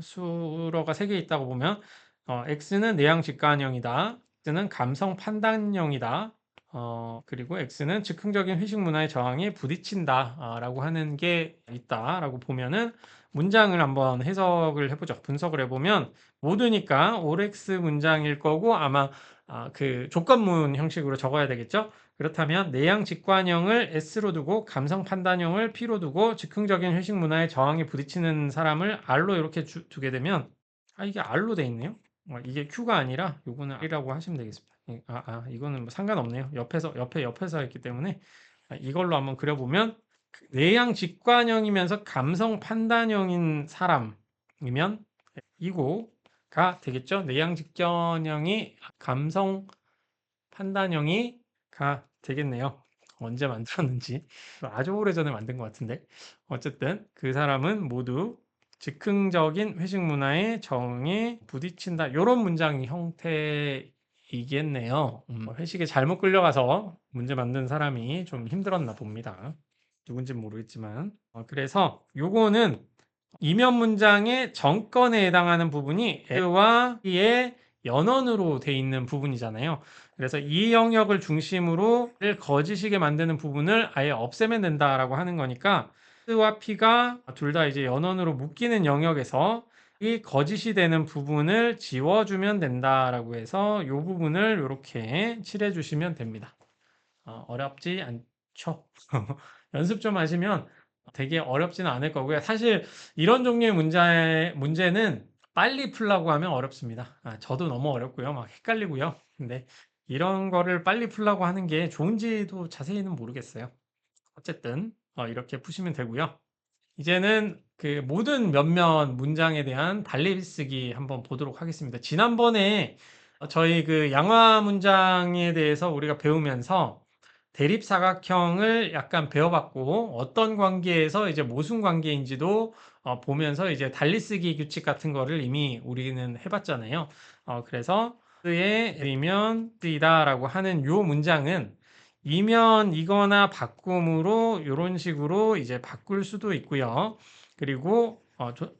[SPEAKER 1] 수로가 3개 있다고 보면 X는 내향 직관형이다. X는 감성 판단형이다. 그리고 X는 즉흥적인 회식 문화의 저항에 부딪힌다. 라고 하는 게 있다라고 보면은 문장을 한번 해석을 해보죠. 분석을 해보면 모두니까 OX 문장일 거고 아마 그 조건문 형식으로 적어야 되겠죠. 그렇다면 내향 직관형을 S로 두고 감성 판단형을 P로 두고 즉흥적인 회식 문화에 저항에 부딪히는 사람을 R로 이렇게 두게 되면 이게 R로 돼 있네요. 이게 Q가 아니라 요거는 R이라고 하시면 되겠습니다. 이거는 뭐 상관없네요. 옆에서 했기 때문에 이걸로 한번 그려보면 내향 직관형이면서 감성 판단형인 사람이면 이고가 되겠죠. 내향 직관형이 감성 판단형이가 되겠네요. 언제 만들었는지 아주 오래전에 만든 것 같은데 어쨌든 그 사람은 모두 즉흥적인 회식 문화의 정에 부딪힌다. 이런 문장 형태이겠네요. 회식에 잘못 끌려가서 문제 만든 사람이 좀 힘들었나 봅니다. 누군지는 모르겠지만 그래서 요거는 이면 문장의 정건에 해당하는 부분이 L와 T의 연원으로 돼 있는 부분이잖아요. 그래서 이 영역을 중심으로 거짓이게 만드는 부분을 아예 없애면 된다라고 하는 거니까 S와 P가 둘 다 이제 연원으로 묶이는 영역에서 이 거짓이 되는 부분을 지워주면 된다라고 해서 이 부분을 이렇게 칠해 주시면 됩니다. 어렵지 않죠? 연습 좀 하시면 되게 어렵지는 않을 거고요. 사실 이런 종류의 문제는 빨리 풀라고 하면 어렵습니다. 저도 너무 어렵고요. 막 헷갈리고요. 근데 이런 거를 빨리 풀라고 하는 게 좋은지도 자세히는 모르겠어요. 어쨌든 이렇게 푸시면 되고요. 이제는 그 모든 몇몇 문장에 대한 달리쓰기 한번 보도록 하겠습니다. 지난번에 저희 그 양화 문장에 대해서 우리가 배우면서 대립사각형을 약간 배워봤고 어떤 관계에서 이제 모순 관계인지도 보면서 이제 달리쓰기 규칙 같은 거를 이미 우리는 해봤잖아요. 그래서 의 이면 이다라고 하는 요 문장은 이면 이거나 바꿈으로 이런 식으로 이제 바꿀 수도 있고요. 그리고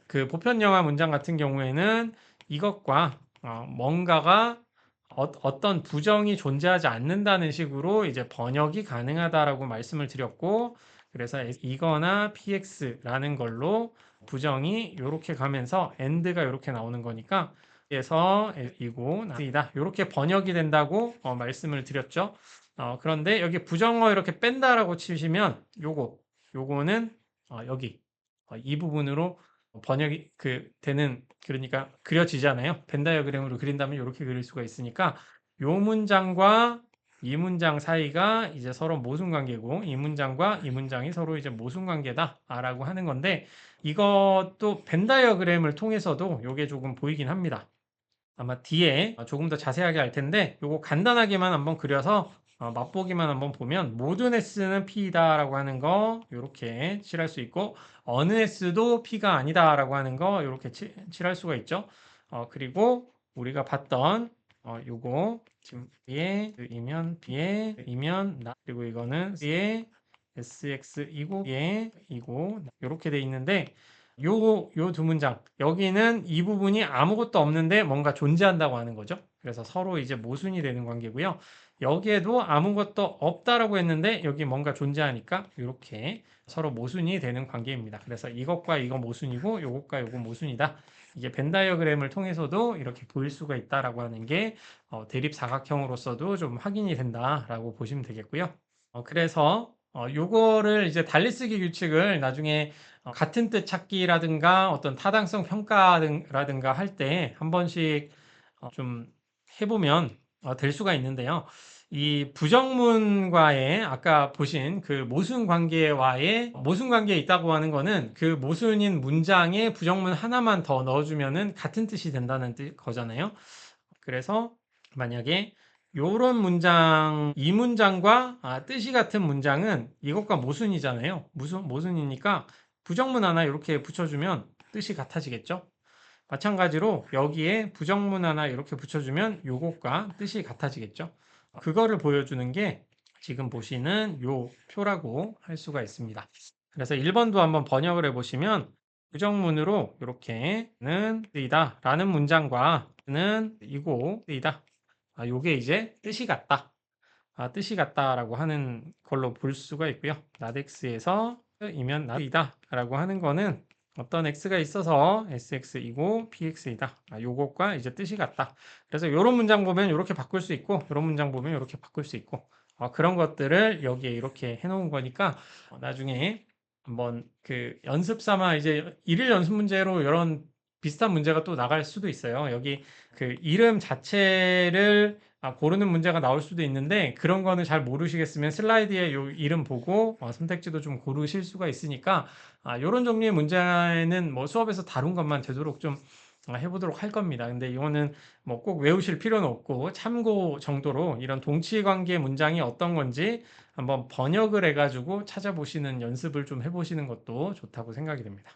[SPEAKER 1] 그 보편 영화 문장 같은 경우에는 이것과 뭔가가 어떤 부정이 존재하지 않는다는 식으로 이제 번역이 가능하다라고 말씀을 드렸고, 그래서 이거나 px라는 걸로 부정이 이렇게 가면서 and가 이렇게 나오는 거니까 그래서 이고 이다 이렇게 번역이 된다고 말씀을 드렸죠. 그런데 여기 부정어 이렇게 뺀다라고 치시면 요거는 여기 이 부분으로 번역이 되는 그러니까 그려지잖아요. 벤 다이어그램으로 그린다면 이렇게 그릴 수가 있으니까 요 문장과 이 문장 사이가 이제 서로 모순 관계고 이 문장과 이 문장이 서로 이제 모순 관계다라고 하는 건데 이것도 벤 다이어그램을 통해서도 요게 조금 보이긴 합니다. 아마 뒤에 조금 더 자세하게 할 텐데 요거 간단하게만 한번 그려서 맛보기만 한번 보면 모든 S는 P다라고 하는 거 이렇게 칠할 수 있고 어느 S도 P가 아니다라고 하는 거 이렇게 칠할 수가 있죠. 그리고 우리가 봤던 요거 지금 B의 이면 B의 이면 나 그리고 이거는 B의 SX 이고 B의 이고 이렇게 돼 있는데 요 두 문장. 여기는 이 부분이 아무것도 없는데 뭔가 존재한다고 하는 거죠. 그래서 서로 이제 모순이 되는 관계고요. 여기에도 아무것도 없다라고 했는데 여기 뭔가 존재하니까 이렇게 서로 모순이 되는 관계입니다. 그래서 이것과 이거 모순이고 요것과 요거 모순이다. 이게 벤 다이어그램을 통해서도 이렇게 보일 수가 있다라고 하는 게 대립 사각형으로서도 좀 확인이 된다라고 보시면 되겠고요. 그래서 요거를 이제 달리쓰기 규칙을 나중에 같은 뜻 찾기라든가 어떤 타당성 평가라든가 할 때 한 번씩 좀 해보면 될 수가 있는데요. 이 부정문과의 아까 보신 그 모순 관계와의 모순 관계에 있다고 하는 거는 그 모순인 문장에 부정문 하나만 더 넣어주면은 같은 뜻이 된다는 거잖아요. 그래서 만약에 요런 문장, 이 문장과 뜻이 같은 문장은 이것과 모순이잖아요. 모순이니까 부정문 하나 이렇게 붙여주면 뜻이 같아지겠죠. 마찬가지로 여기에 부정문 하나 이렇게 붙여주면 요것과 뜻이 같아지겠죠. 그거를 보여주는 게 지금 보시는 요 표라고 할 수가 있습니다. 그래서 1번도 한번 번역을 해보시면 부정문으로 이렇게는 이다 라는 문장과 는 이고 이다. 요게 이제 뜻이 같다. 뜻이 같다라고 하는 걸로 볼 수가 있고요. 나덱스에서 이면 나이다 라고 하는 거는 어떤 x가 있어서 sx이고 px이다. 요것과 이제 뜻이 같다. 그래서 이런 문장 보면 이렇게 바꿀 수 있고 이런 문장 보면 이렇게 바꿀 수 있고 그런 것들을 여기에 이렇게 해놓은 거니까 나중에 한번 그 연습 삼아 이제 일일 연습 문제로 이런 비슷한 문제가 또 나갈 수도 있어요. 여기 그 이름 자체를 고르는 문제가 나올 수도 있는데 그런 거는 잘 모르시겠으면 슬라이드에 요 이름 보고 선택지도 좀 고르실 수가 있으니까 요런 종류의 문제는 뭐 수업에서 다룬 것만 되도록 좀 해보도록 할 겁니다. 근데 이거는 뭐 꼭 외우실 필요는 없고 참고 정도로 이런 동치 관계 문장이 어떤 건지 한번 번역을 해가지고 찾아보시는 연습을 좀 해보시는 것도 좋다고 생각이 됩니다.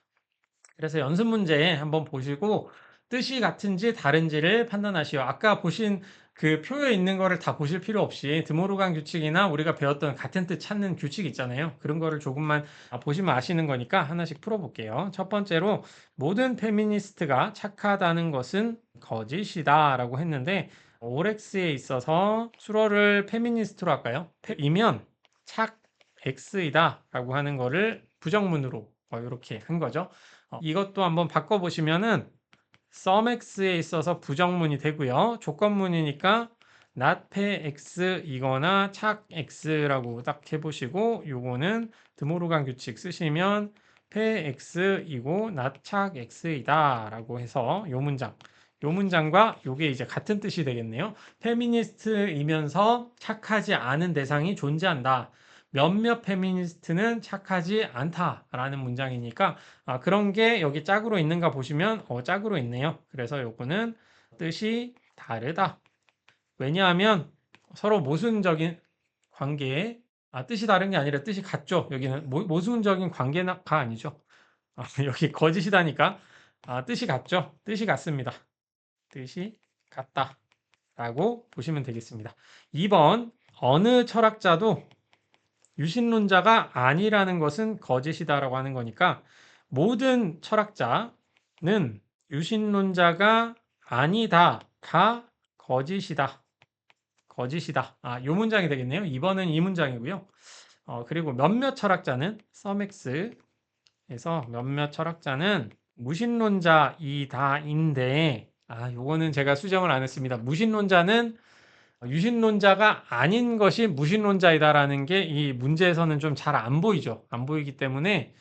[SPEAKER 1] 그래서 연습 문제 한번 보시고 뜻이 같은지 다른지를 판단하시오. 아까 보신 그 표에 있는 거를 다 보실 필요 없이 드모르간 규칙이나 우리가 배웠던 같은 뜻 찾는 규칙 있잖아요. 그런 거를 조금만 보시면 아시는 거니까 하나씩 풀어볼게요. 첫 번째로 모든 페미니스트가 착하다는 것은 거짓이다 라고 했는데 오렉스에 있어서 수어를 페미니스트로 할까요? 이면 착 X이다 라고 하는 거를 부정문으로 이렇게 한 거죠. 이것도 한번 바꿔보시면은 SUMX에 있어서 부정문이 되고요. 조건문이니까 not pay X 이거나 착 X라고 딱 해보시고 요거는 드모르간 규칙 쓰시면 pay X이고 not 착 X이다 라고 해서 요 문장과 요게 이제 같은 뜻이 되겠네요. 페미니스트이면서 착하지 않은 대상이 존재한다. 몇몇 페미니스트는 착하지 않다라는 문장이니까 그런 게 여기 짝으로 있는가 보시면 짝으로 있네요. 그래서 요거는 뜻이 다르다. 왜냐하면 서로 모순적인 관계에 뜻이 다른 게 아니라 뜻이 같죠. 여기는 모순적인 관계가 아니죠. 여기 거짓이다니까 뜻이 같죠. 뜻이 같습니다. 뜻이 같다. 라고 보시면 되겠습니다. 2번 어느 철학자도 유신론자가 아니라는 것은 거짓이다라고 하는 거니까 모든 철학자는 유신론자가 아니다가 거짓이다. 거짓이다. 요 문장이 되겠네요. 2번은 이 문장이고요. 그리고 몇몇 철학자는 서맥스에서 몇몇 철학자는 무신론자이다인데 요거는 제가 수정을 안 했습니다. 무신론자는 유신론자가 아닌 것이 무신론자이다라는 게 이 문제에서는 좀 잘 안 보이죠. 안 보이기 때문에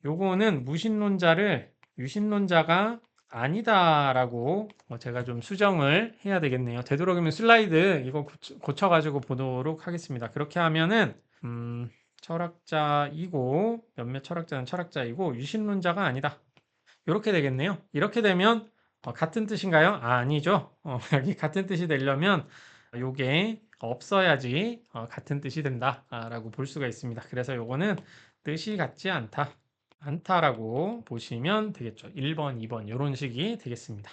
[SPEAKER 1] 요거는 무신론자를 유신론자가 아니다라고 제가 좀 수정을 해야 되겠네요. 되도록이면 슬라이드 이거 고쳐가지고 보도록 하겠습니다. 그렇게 하면은 철학자이고 몇몇 철학자는 철학자이고 유신론자가 아니다. 이렇게 되겠네요. 이렇게 되면 같은 뜻인가요? 아니죠. 여기 같은 뜻이 되려면 요게 없어야지 같은 뜻이 된다라고 볼 수가 있습니다. 그래서 요거는 뜻이 같지 않다라고 보시면 되겠죠. 1번, 2번 이런 식이 되겠습니다.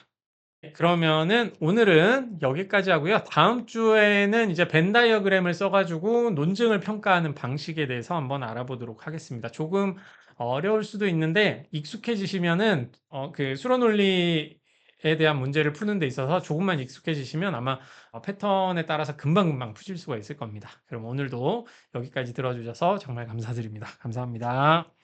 [SPEAKER 1] 그러면은 오늘은 여기까지 하고요. 다음 주에는 이제 벤 다이어그램을 써가지고 논증을 평가하는 방식에 대해서 한번 알아보도록 하겠습니다. 조금 어려울 수도 있는데 익숙해지시면은 그 수로 논리 대한 문제를 푸는 데 있어서 조금만 익숙해지시면 아마 패턴에 따라서 금방금방 푸실 수가 있을 겁니다. 그럼 오늘도 여기까지 들어주셔서 정말 감사드립니다. 감사합니다.